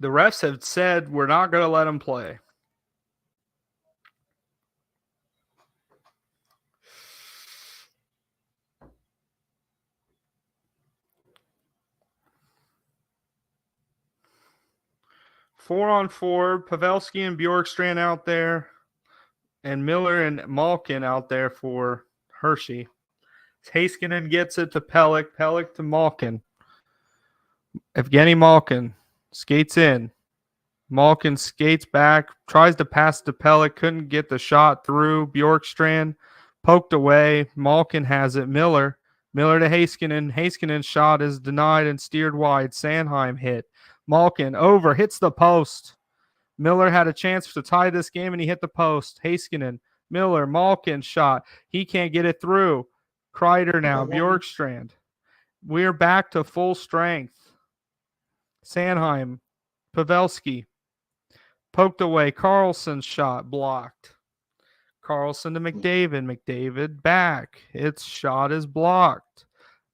The refs have said we're not going to let him play. Four on four. Pavelski and Bjorkcenter out there. And Miller and Malkin out there for Hershey. Heiskanen gets it to Pelech. Pelech to Malkin. Evgeny Malkin skates in. Malkin skates back. Tries to pass to Pelech. Couldn't get the shot through. Bjorkstrand poked away. Malkin has it. Miller. Miller to Heiskanen. Heiskanen's shot is denied and steered wide. Sanheim hit. Malkin over. Hits the post. Miller had a chance to tie this game, and he hit the post. Heiskanen, Miller, Malkin shot. He can't get it through. Kreider now, Bjorkstrand. We're back to full strength. Sanheim, Pavelski. Poked away. Carlson's shot blocked. Carlson to McDavid. McDavid back. Its shot is blocked.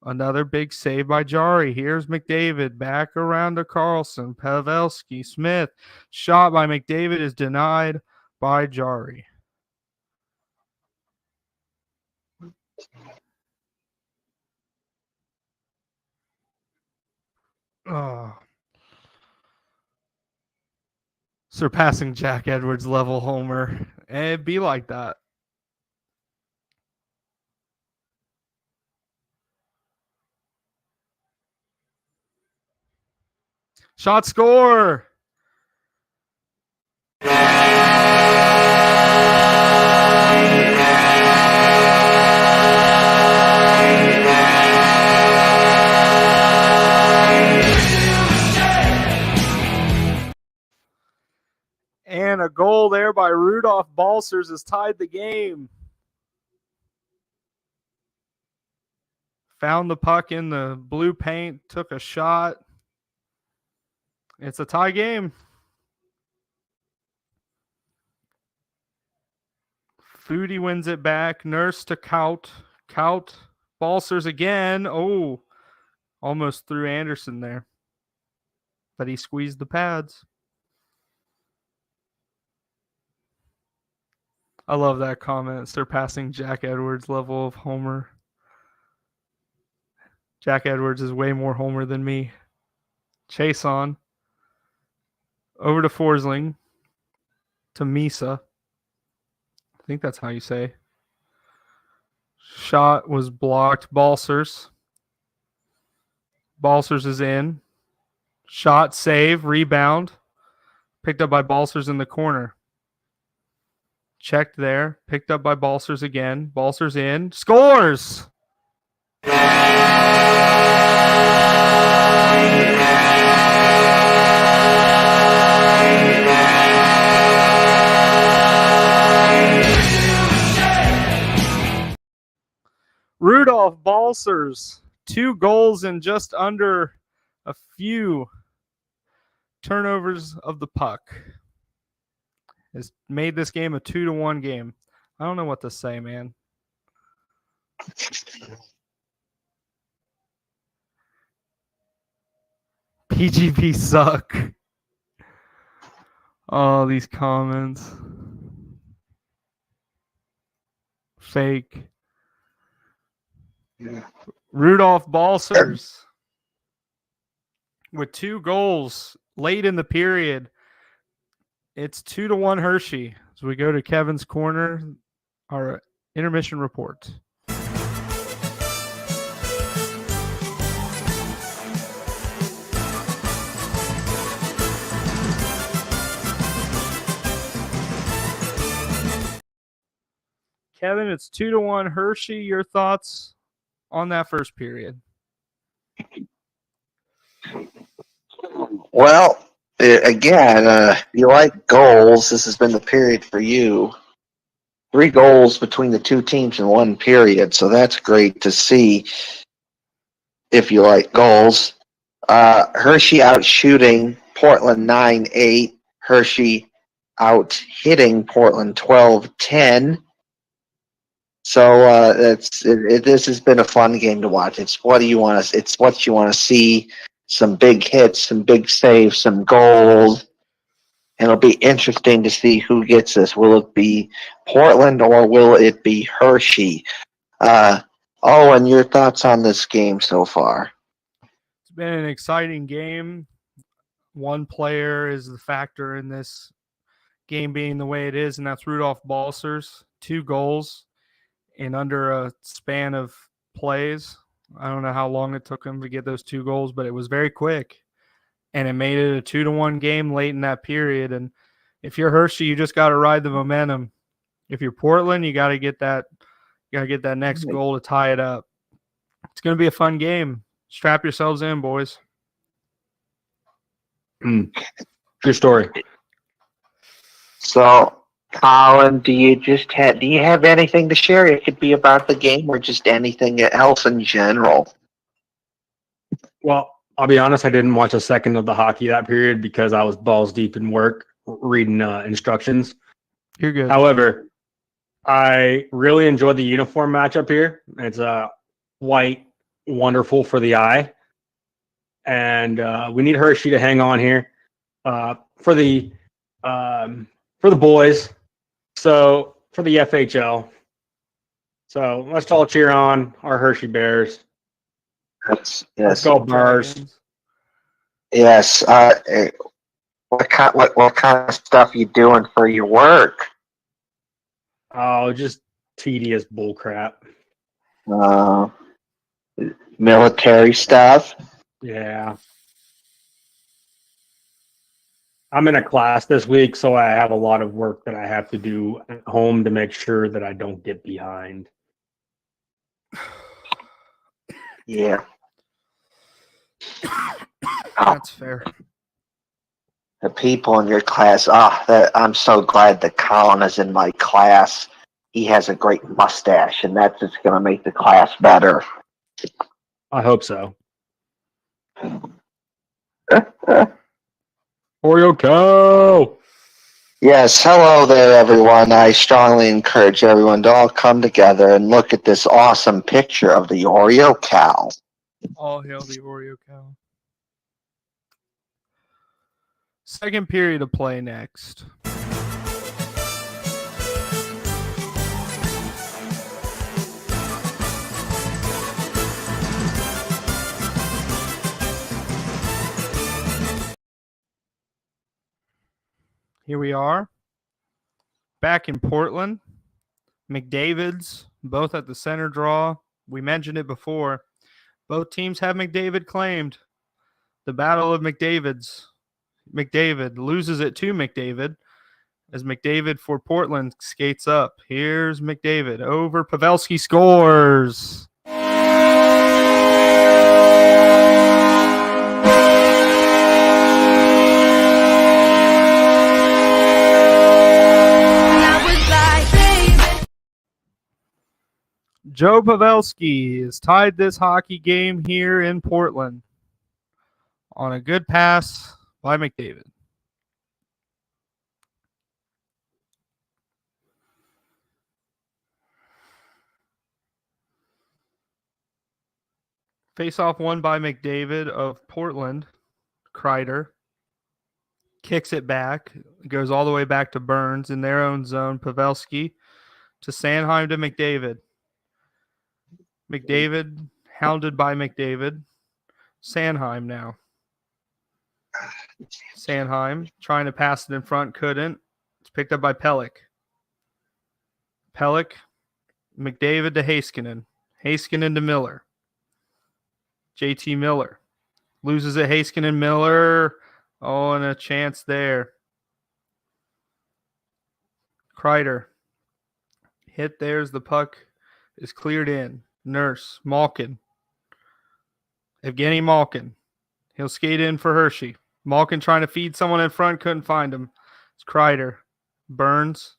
Another big save by Jari. Here's McDavid back around to Carlson. Pavelski, Smith. Shot by McDavid is denied by Jari. Oh. Surpassing Jack Edwards level homer. And it'd be like that. Shot score. And a goal there by Rudolph Balcers has tied the game. Found the puck in the blue paint, took a shot. It's a tie game. Foodie wins it back. Nurse to Kaut. Kaut. Balcers again. Oh, almost threw Anderson there. But he squeezed the pads. I love that comment. Surpassing Jack Edwards' level of homer. Jack Edwards is way more homer than me. Chase on. Over to Forsling. To Misa. I think that's how you say. Shot was blocked. Balcers. Balcers is in. Shot, save, rebound. Picked up by Balcers in the corner. Checked there. Picked up by Balcers again. Balcers in. Scores! Rudolph Balsers, 2 goals in just under a few turnovers of the puck, has made this game a 2-1 game. I don't know what to say, man. PGP suck. Oh, these comments. Fake. Rudolph Balsers with 2 goals late in the period. It's 2-1 Hershey. As we go to Kevin's corner, our intermission report. Kevin, it's 2-1 Hershey. Your thoughts on that first period? Well, again, you like goals. This has been the period for you. 3 goals between the two teams in one period, so that's great to see if you like goals. Hershey out shooting Portland 9-8. Hershey out hitting Portland 12-10. So this has been a fun game to watch. It's what you want to see. Some big hits, some big saves, some goals. And it'll be interesting to see who gets this. Will it be Portland or will it be Hershey? Owen, your thoughts on this game so far? It's been an exciting game. One player is the factor in this game being the way it is, and that's Rudolph Balsers. 2 goals in under a span of plays. I don't know how long it took him to get those 2 goals, but it was very quick. And it made it a 2-1 game late in that period. And if you're Hershey, you just got to ride the momentum. If you're Portland, you got to get that next goal to tie it up. It's going to be a fun game. Strap yourselves in, boys. Good story. So, Colin, do you have anything to share? It could be about the game or just anything else in general. Well, I'll be honest, I didn't watch a second of the hockey that period because I was balls deep in work reading instructions. You're good. However, I really enjoyed the uniform matchup here. It's white, wonderful for the eye. And we need Hershey to hang on here for the boys. So for the FHL. So let's all cheer on our Hershey Bears. Yes. Let's go Bears. Yes. What kind of stuff you doing for your work? Oh, just tedious bullcrap. Military stuff. Yeah. I'm in a class this week, so I have a lot of work that I have to do at home to make sure that I don't get behind. Yeah. That's fair. The people in your class. I'm so glad that Colin is in my class. He has a great mustache, and that's just going to make the class better. I hope so. Oreo cow. Yes, hello there, everyone. I strongly encourage everyone to all come together and look at this awesome picture of the Oreo cow. All hail the Oreo cow. Second period of play next. Here we are, back in Portland. McDavid's, both at the center draw. We mentioned it before. Both teams have McDavid claimed. The battle of McDavid's. McDavid loses it to McDavid as McDavid for Portland skates up. Here's McDavid over. Pavelski scores. Joe Pavelski has tied this hockey game here in Portland on a good pass by McDavid. Face-off won by McDavid of Portland. Kreider kicks it back, goes all the way back to Burns in their own zone. Pavelski to Sanheim to McDavid. McDavid hounded by McDavid. Sanheim now. Sanheim trying to pass it in front, couldn't. It's picked up by Pelech. Pelech, McDavid to Heiskanen. Heiskanen to Miller. JT Miller loses it. Heiskanen, Miller. Oh, and a chance there. Kreider. Hit. There's the puck. Is cleared in. Nurse. Malkin. Evgeny Malkin. He'll skate in for Hershey. Malkin trying to feed someone in front. Couldn't find him. It's Kreider. Burns.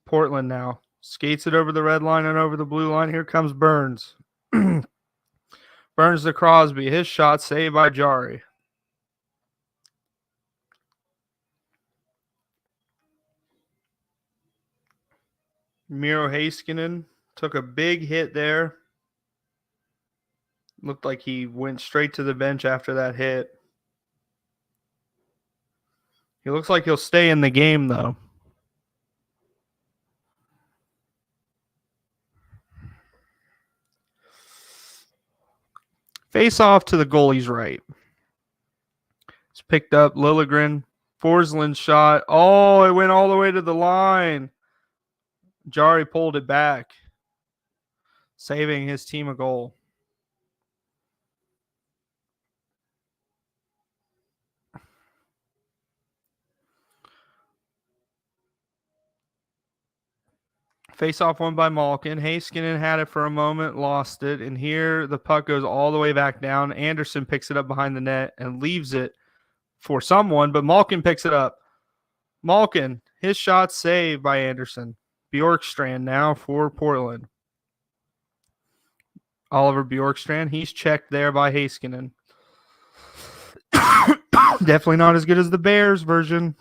Portland now. Skates it over the red line and over the blue line. Here comes Burns. Burns to Crosby. His shot saved by Jari. Miro Heiskanen took a big hit there. Looked like he went straight to the bench after that hit. He looks like he'll stay in the game, though. Face off to the goalie's right. It's picked up. Liljegren. Forsland's shot. Oh, it went all the way to the line. Jari pulled it back, saving his team a goal. Face-off won by Malkin. Heiskanen had it for a moment, lost it, and here the puck goes all the way back down. Anderson picks it up behind the net and leaves it for someone, but Malkin picks it up. Malkin, his shot saved by Anderson. Bjorkcenter now for Portland. Oliver Bjorkcenter, he's checked there by Heiskanen. Definitely not as good as the Bears version.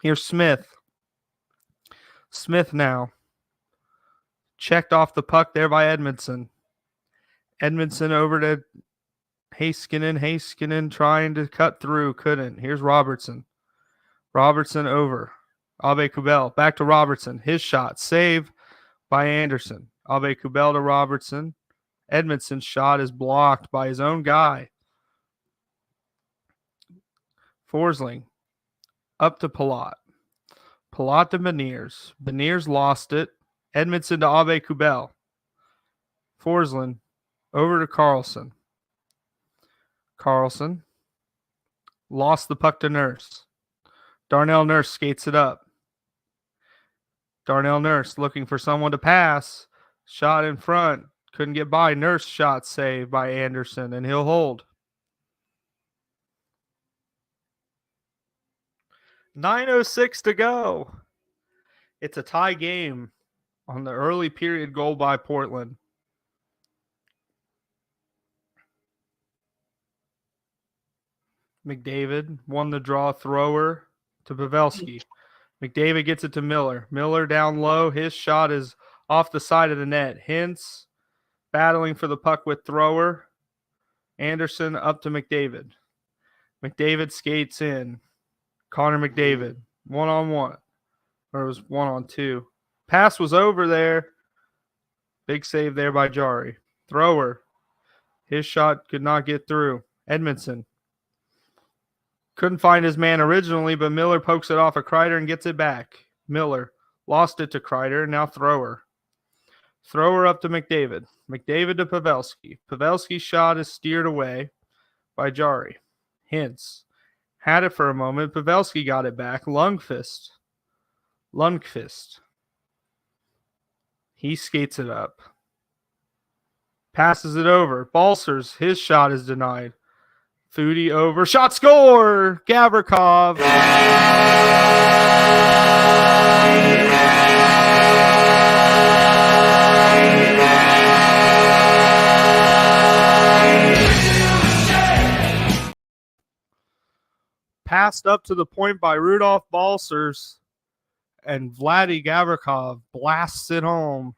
Here's Smith. Smith now. Checked off the puck there by Edmondson. Edmondson over to Heiskanen. Heiskanen trying to cut through. Couldn't. Here's Robertson. Robertson over. Abe-Kubel. Back to Robertson. His shot. Save by Anderson. Abe-Kubel to Robertson. Edmondson's shot is blocked by his own guy. Forsling. Up to Palat. Palat to Beniers. Beniers lost it. Edmondson to Abe-Kubel. Forsland over to Carlson. Carlson lost the puck to Nurse. Darnell Nurse skates it up. Darnell Nurse looking for someone to pass. Shot in front. Couldn't get by. Nurse shot saved by Anderson, and he'll hold. 9:06 to go. It's a tie game on the early period goal by Portland. McDavid won the draw thrower to Pavelski. McDavid gets it to Miller. Miller down low. His shot is off the side of the net. Hintz battling for the puck with thrower. Anderson up to McDavid. McDavid skates in. Connor McDavid, one-on-one. Or it was one-on-two. Pass was over there. Big save there by Jari. Thrower. His shot could not get through. Edmondson. Couldn't find his man originally, but Miller pokes it off of Kreider and gets it back. Miller lost it to Kreider. Now thrower. Thrower up to McDavid. McDavid to Pavelski. Pavelski's shot is steered away by Jari. Hintz. Had it for a moment. Pavelski got it back. Lundqvist. He skates it up. Passes it over. Balsers. His shot is denied. Foodie over. Shot score! Gavrikov. Passed up to the point by Rudolph Balsers, and Vladdy Gavrikov blasts it home.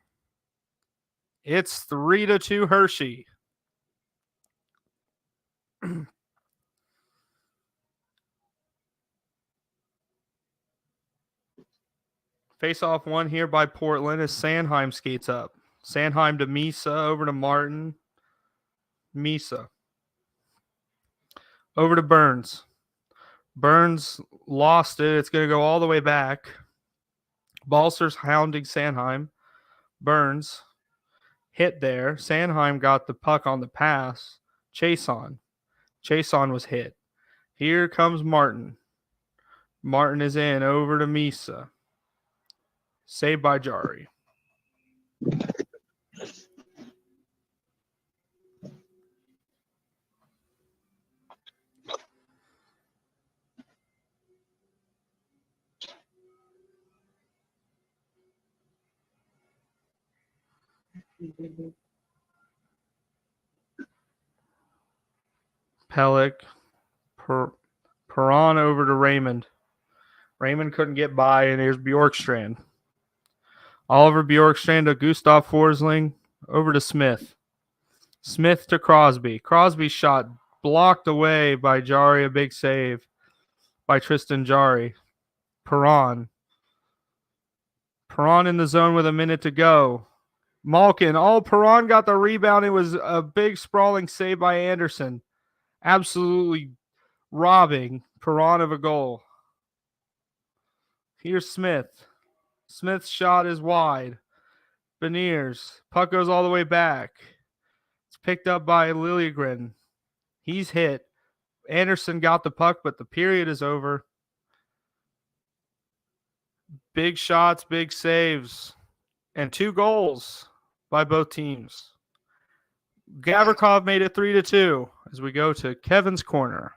It's 3-2 Hershey. Face-off one here by Portland as Sandheim skates up. Sandheim to Misa, over to Martin. Misa. Over to Burns. Burns lost it. It's going to go all the way back. Balsers hounding Sandheim. Burns hit there. Sandheim got the puck on the pass. Chason was hit. Here comes Martin. Martin is in, over to Misa. Saved by Jari. Pellick. Perron over to Raymond. Raymond couldn't get by, and here's Bjorkstrand. Oliver Bjorkstrand to Gustav Forsling. Over to Smith. Smith to Crosby. Crosby shot blocked away by Jari. A big save by Tristan Jari. Perron. Perron in the zone with a minute to go. Malkin. Oh, Perron got the rebound. It was a big sprawling save by Anderson. Absolutely robbing Perron of a goal. Here's Smith. Smith's shot is wide. Beniers. Puck goes all the way back. It's picked up by Liljegren. He's hit. Anderson got the puck, but the period is over. Big shots, big saves, and 2 goals by both teams. Gavrikov made it 3-2 as we go to Kevin's corner.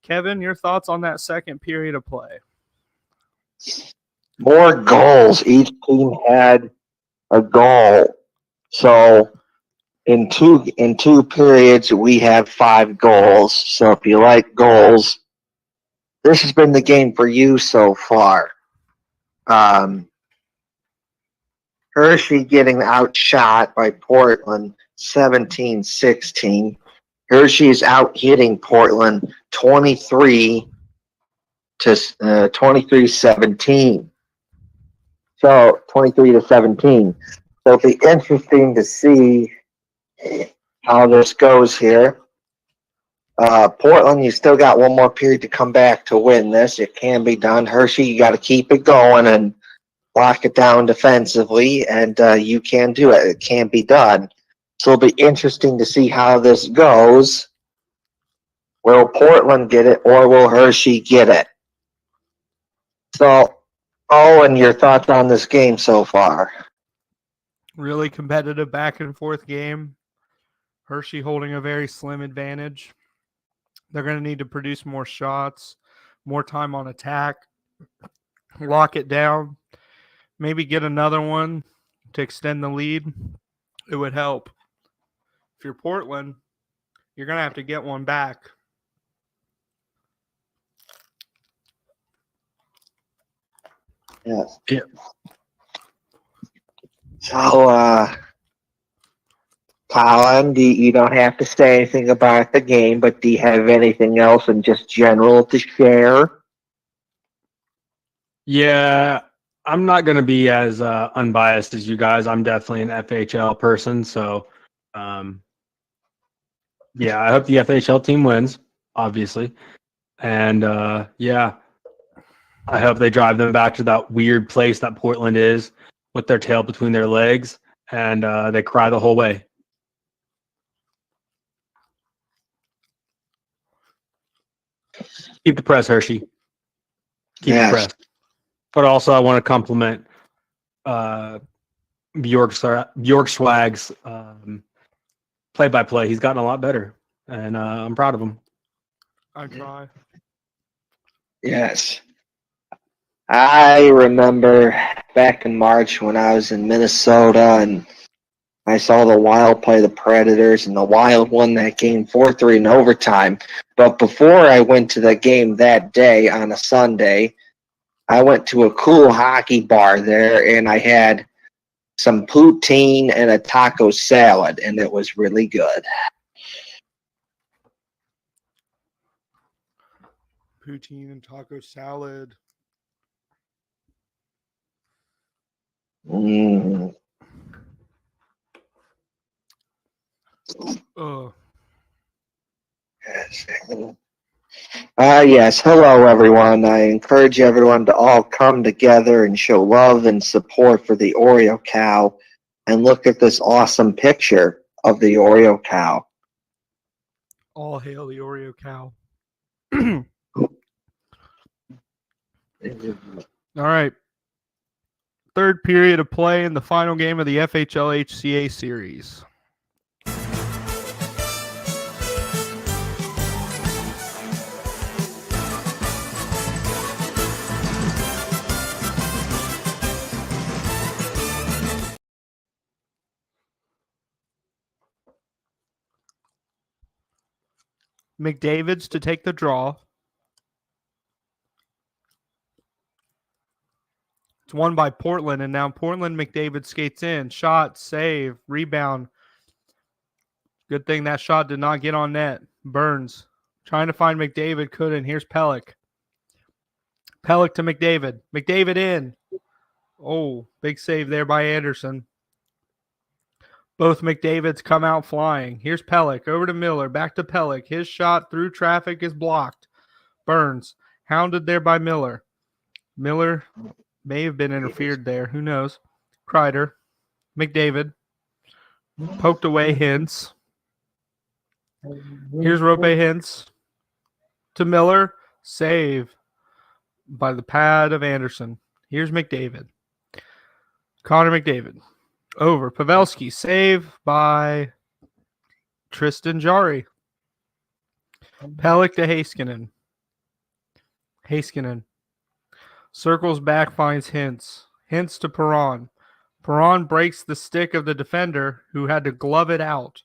Kevin, your thoughts on that second period of play? More goals. Each team had a goal. So in two periods, we have 5 goals. So if you like goals, this has been the game for you so far. Hershey getting outshot by Portland 17-16. Hershey is out hitting Portland 23-17. So 23-17. So it'll be interesting to see how this goes here. Portland, you still got one more period to come back to win this. It can be done. Hershey, you got to keep it going and lock it down defensively, and you can do it. It can be done. So it'll be interesting to see how this goes. Will Portland get it, or will Hershey get it? So, Owen, your thoughts on this game so far? Really competitive back and forth game. Hershey holding a very slim advantage. They're going to need to produce more shots, more time on attack, lock it down, maybe get another one to extend the lead. It would help. If you're Portland, you're going to have to get one back. Yes. Yeah. So, Colin, you don't have to say anything about the game, but do you have anything else in just general to share? Yeah, I'm not going to be as unbiased as you guys. I'm definitely an FHL person. So, yeah, I hope the FHL team wins, obviously. And, yeah, I hope they drive them back to that weird place that Portland is with their tail between their legs, and they cry the whole way. Keep the press, Hershey. Keep the press. But also, I want to compliment Bjorkstwag's play-by-play. He's gotten a lot better, and I'm proud of him. I try. Yes. I remember back in March when I was in Minnesota and I saw the Wild play the Predators, and the Wild won that game 4-3 in overtime. But before I went to the game that day on a Sunday, I went to a cool hockey bar there, and I had some poutine and a taco salad, and it was really good. Poutine and taco salad. Mm. Oh, Yes. Hello, everyone. I encourage everyone to all come together and show love and support for the Oreo cow and look at this awesome picture of the Oreo cow. all hail the Oreo cow. All right. Third period of play in the final game of the FHL HCA series. McDavid's to take the draw. It's won by Portland, and now Portland McDavid skates in. Shot, save, rebound. Good thing that shot did not get on net. Burns trying to find McDavid, couldn't. Here's Pellick. Pellick to McDavid. McDavid in. Oh, big save there by Anderson. Both McDavids come out flying. Here's Pellick. Over to Miller. Back to Pellick. His shot through traffic is blocked. Burns. Hounded there by Miller. Miller may have been interfered there. Who knows? Kreider. McDavid. Poked away Hintz. Here's Rope Hintz. To Miller. Save by the pad of Anderson. Here's McDavid. Connor McDavid. Over. Pavelski. Save by Tristan Jarry. Pellick to Heiskanen. Heiskanen. Circles back, finds Hintz. Hintz to Perron. Perron breaks the stick of the defender who had to glove it out.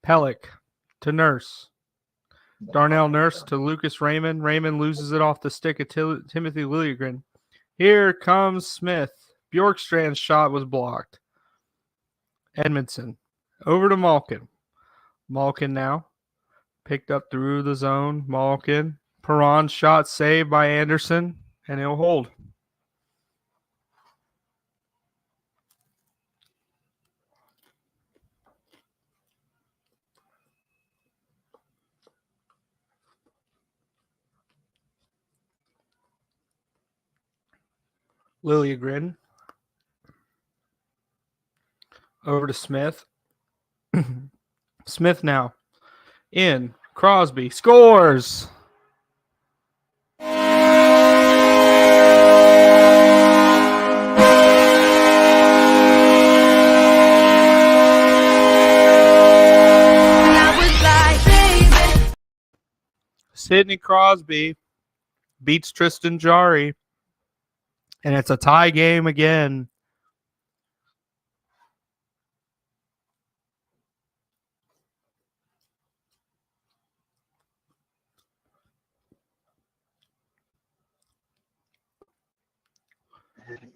Pellick to Nurse. Darnell Nurse to Lucas Raymond. Raymond loses it off the stick of Timothy Liljegren. Here comes Smith. Bjorkstrand's shot was blocked. Edmondson. Over to Malkin. Malkin now. Picked up through the zone. Malkin. Perron's shot saved by Anderson. And he'll hold. Liljegren. Over to Smith. Smith now. In. Crosby. Scores! Sidney Crosby beats Tristan Jarry. And it's a tie game again.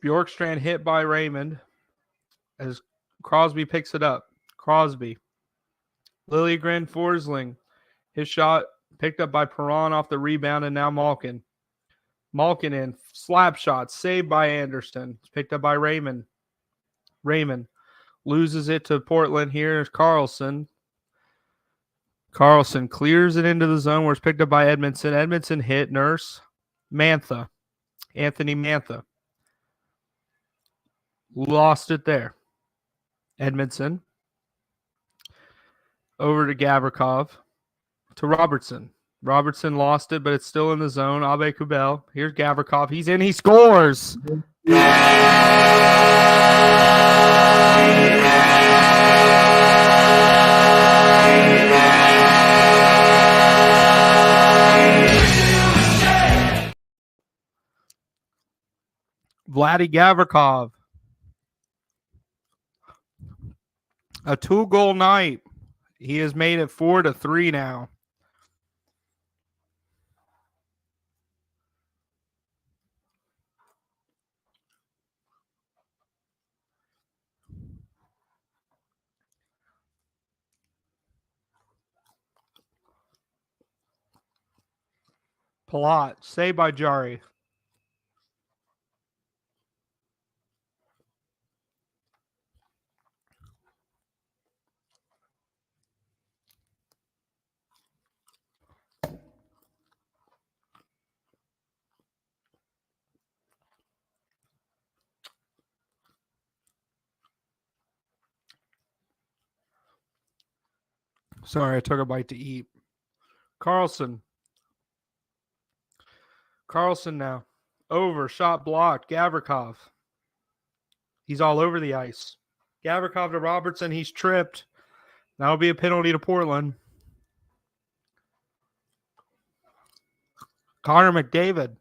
Bjorkstrand hit by Raymond as Crosby picks it up. Crosby. Liljegren, Forsling. His shot picked up by Perron off the rebound, and now Malkin. Malkin in. Slap shot. Saved by Anderson. It's picked up by Raymond. Raymond loses it to Portland. Here's Carlson. Carlson clears it into the zone where it's picked up by Edmondson. Edmondson hit. Nurse. Mantha. Anthony Mantha. Lost it there. Edmondson. Over to Gavrikov. To Robertson. Robertson lost it, but it's still in the zone. Abe Kubel. Here's Gavrikov. He's in. He scores. Vladdy Gavrikov. A 2-goal night. He has made it 4-3 now. Palat, saved by Jari. Sorry, I took a bite to eat. Carlson now. Over, shot blocked. Gavrikov. He's all over the ice. Gavrikov to Robertson. He's tripped. That'll be a penalty to Portland. Connor McDavid.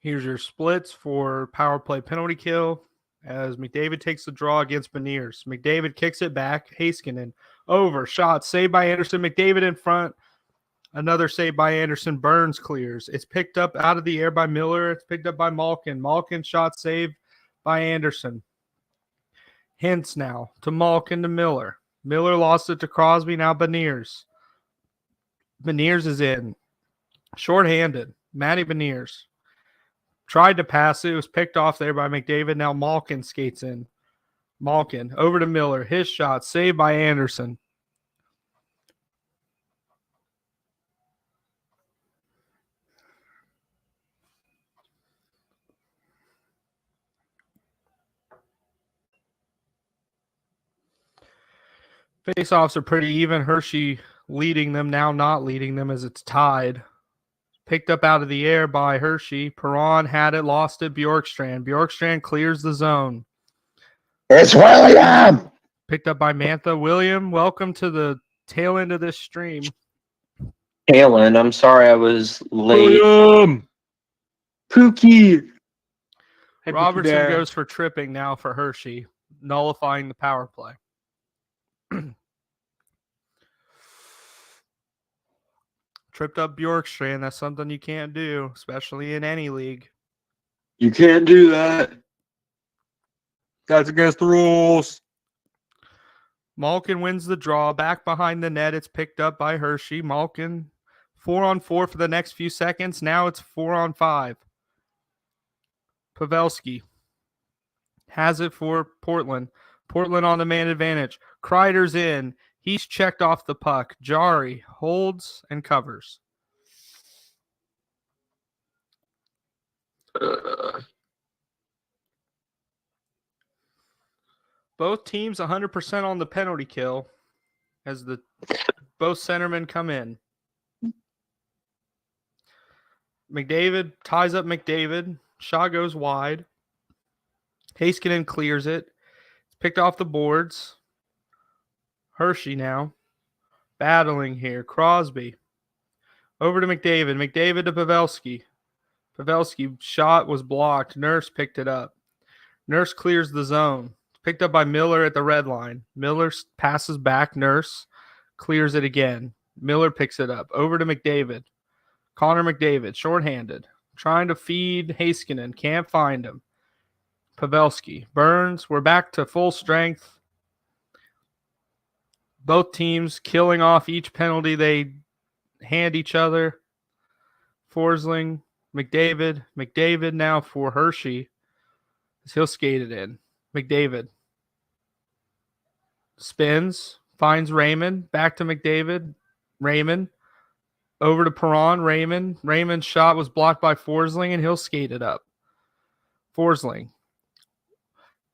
Here's your splits for power play penalty kill as McDavid takes the draw against Beniers. McDavid kicks it back. Heiskanen over. Shot. Saved by Anderson. McDavid in front. Another save by Anderson. Burns clears. It's picked up out of the air by Miller. It's picked up by Malkin. Malkin shot saved by Anderson. Hintz now to Malkin to Miller. Miller lost it to Crosby. Now Beniers. Beniers is in. Shorthanded. Matty Beniers. Tried to pass it. It was picked off there by McDavid. Now Malkin skates in. Malkin over to Miller. His shot saved by Anderson. Face-offs are pretty even. Hershey leading them, now not leading them as it's tied. Picked up out of the air by Hershey. Perron had it, lost it. Bjorkcenter. Bjorkcenter clears the zone. It's William. Picked up by Mantha. William, welcome to the tail end of this stream. Halen, I'm sorry I was late. William! Pookie! Hey, Robertson Pookie Bear. goes for tripping now for Hershey, nullifying the power play. Tripped up Bjorkstrand. That's something you can't do, especially in any league. You can't do that. That's against the rules. Malkin wins the draw. Back behind the net. It's picked up by Hershey. Malkin 4-on-4 for the next few seconds. Now it's 4-on-5. Pavelski has it for Portland. Portland on the man advantage. Kreider's in. He's checked off the puck. Jari holds and covers. Both teams 100% on the penalty kill as both centermen come in. McDavid ties up McDavid. Shot goes wide. Heiskanen clears it. It's picked off the boards. Hershey now battling here. Crosby over to McDavid. McDavid to Pavelski. Pavelski shot was blocked. Nurse picked it up. Nurse clears the zone. Picked up by Miller at the red line. Miller passes back. Nurse clears it again. Miller picks it up. Over to McDavid. Connor McDavid, shorthanded. Trying to feed Heiskanen. Can't find him. Pavelski. Burns. We're back to full strength. Both teams killing off each penalty they hand each other. Forsling. McDavid. McDavid now for Hershey. He'll skate it in. McDavid spins, finds Raymond, back to McDavid. Raymond over to Perron. Raymond's shot was blocked by Forsling, and he'll skate it up. Forsling.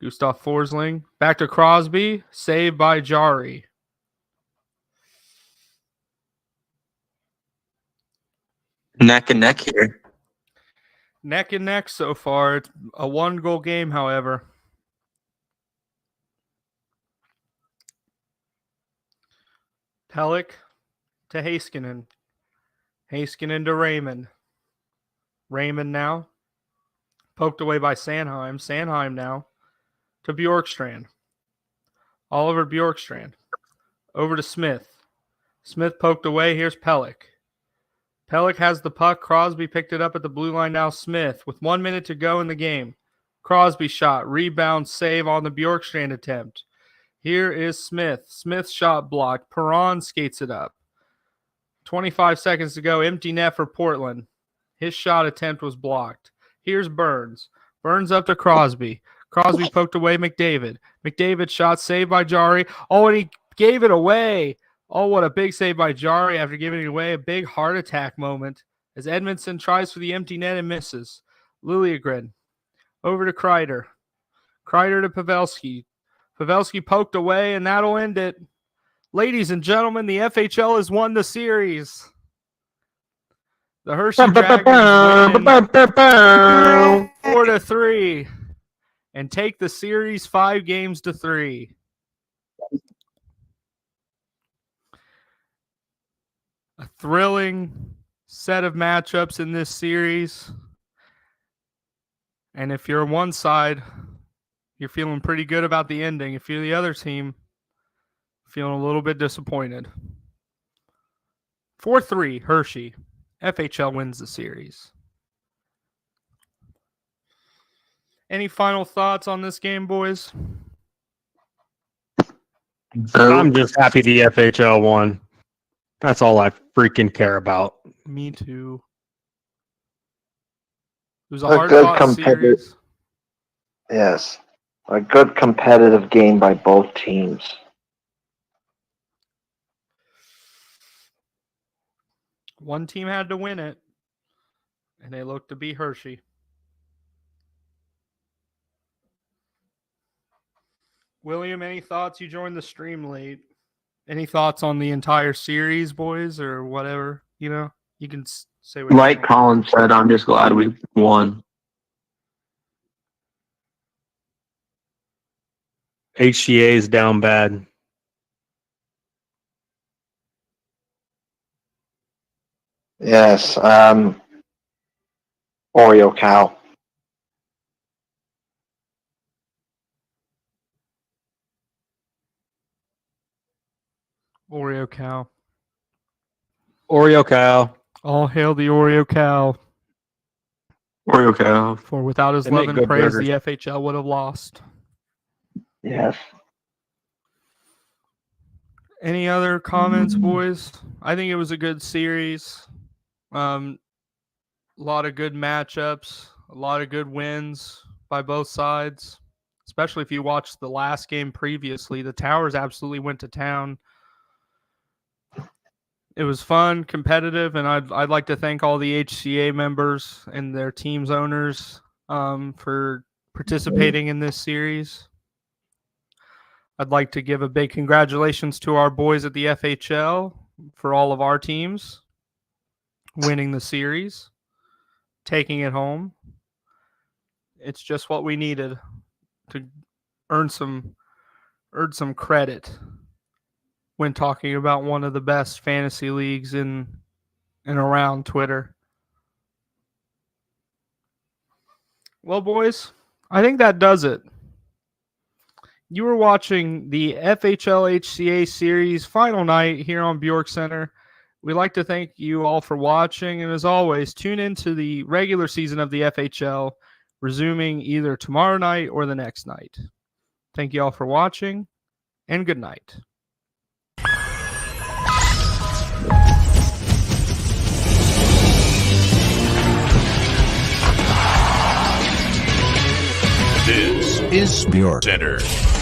Gustav Forsling. Back to Crosby. Saved by Jari. Neck and neck here. Neck and neck so far. It's a 1-goal game, however. Pellick to Heiskanen. Heiskanen to Raymond. Raymond now. Poked away by Sanheim. Sanheim now to Bjorkstrand. Oliver Bjorkstrand. Over to Smith. Smith poked away. Here's Pellick. Pellick has the puck. Crosby picked it up at the blue line now. Smith with 1 minute to go in the game. Crosby shot. Rebound save on the Bjorkstrand attempt. Here is Smith. Smith's shot blocked. Perron skates it up. 25 seconds to go. Empty net for Portland. His shot attempt was blocked. Here's Burns. Burns up to Crosby. Crosby poked away McDavid. McDavid shot saved by Jari. Oh, and he gave it away. Oh, what a big save by Jari after giving it away. A big heart attack moment as Edmondson tries for the empty net and misses. Liljegren over to Kreider. Kreider to Pavelski. Pavelski poked away, and that'll end it. Ladies and gentlemen, the FHL has won the series. The Hershey Dragons win 4-3 and take the series 5-3. A thrilling set of matchups in this series. And if you're one side, you're feeling pretty good about the ending. If you're the other team, feeling a little bit disappointed. 4-3, Hershey. FHL wins the series. Any final thoughts on this game, boys? I'm just happy the FHL won. That's all I freaking care about. Me too. It was a good hard-fought series. Yes. A good competitive game by both teams. One team had to win it, and they looked to be Hershey. William, any thoughts? You joined the stream late. Any thoughts on the entire series, boys, or whatever? You know, you can say what Like Colin said, I'm just glad we won. HCA is down bad. Yes. Oreo cow. Oreo cow. Oreo cow. All hail the Oreo cow. Oreo cow. For without his They love make and good praise, burgers. the FHL would have lost. Yes. Any other comments, boys? I think it was a good series. A lot of good matchups, a lot of good wins by both sides, especially if you watched the last game previously. The Towers absolutely went to town. It was fun, competitive, and I'd like to thank all the HCA members and their team's owners for participating in this series. I'd like to give a big congratulations to our boys at the FHL for all of our teams winning the series, taking it home. It's just what we needed to earn some credit when talking about one of the best fantasy leagues in and around Twitter. Well, boys, I think that does it. You were watching the FHL HCA series final night here on Bjorkcenter. We'd like to thank you all for watching, and as always, tune into the regular season of the FHL, resuming either tomorrow night or the next night. Thank you all for watching, and good night. This is Bjorkcenter.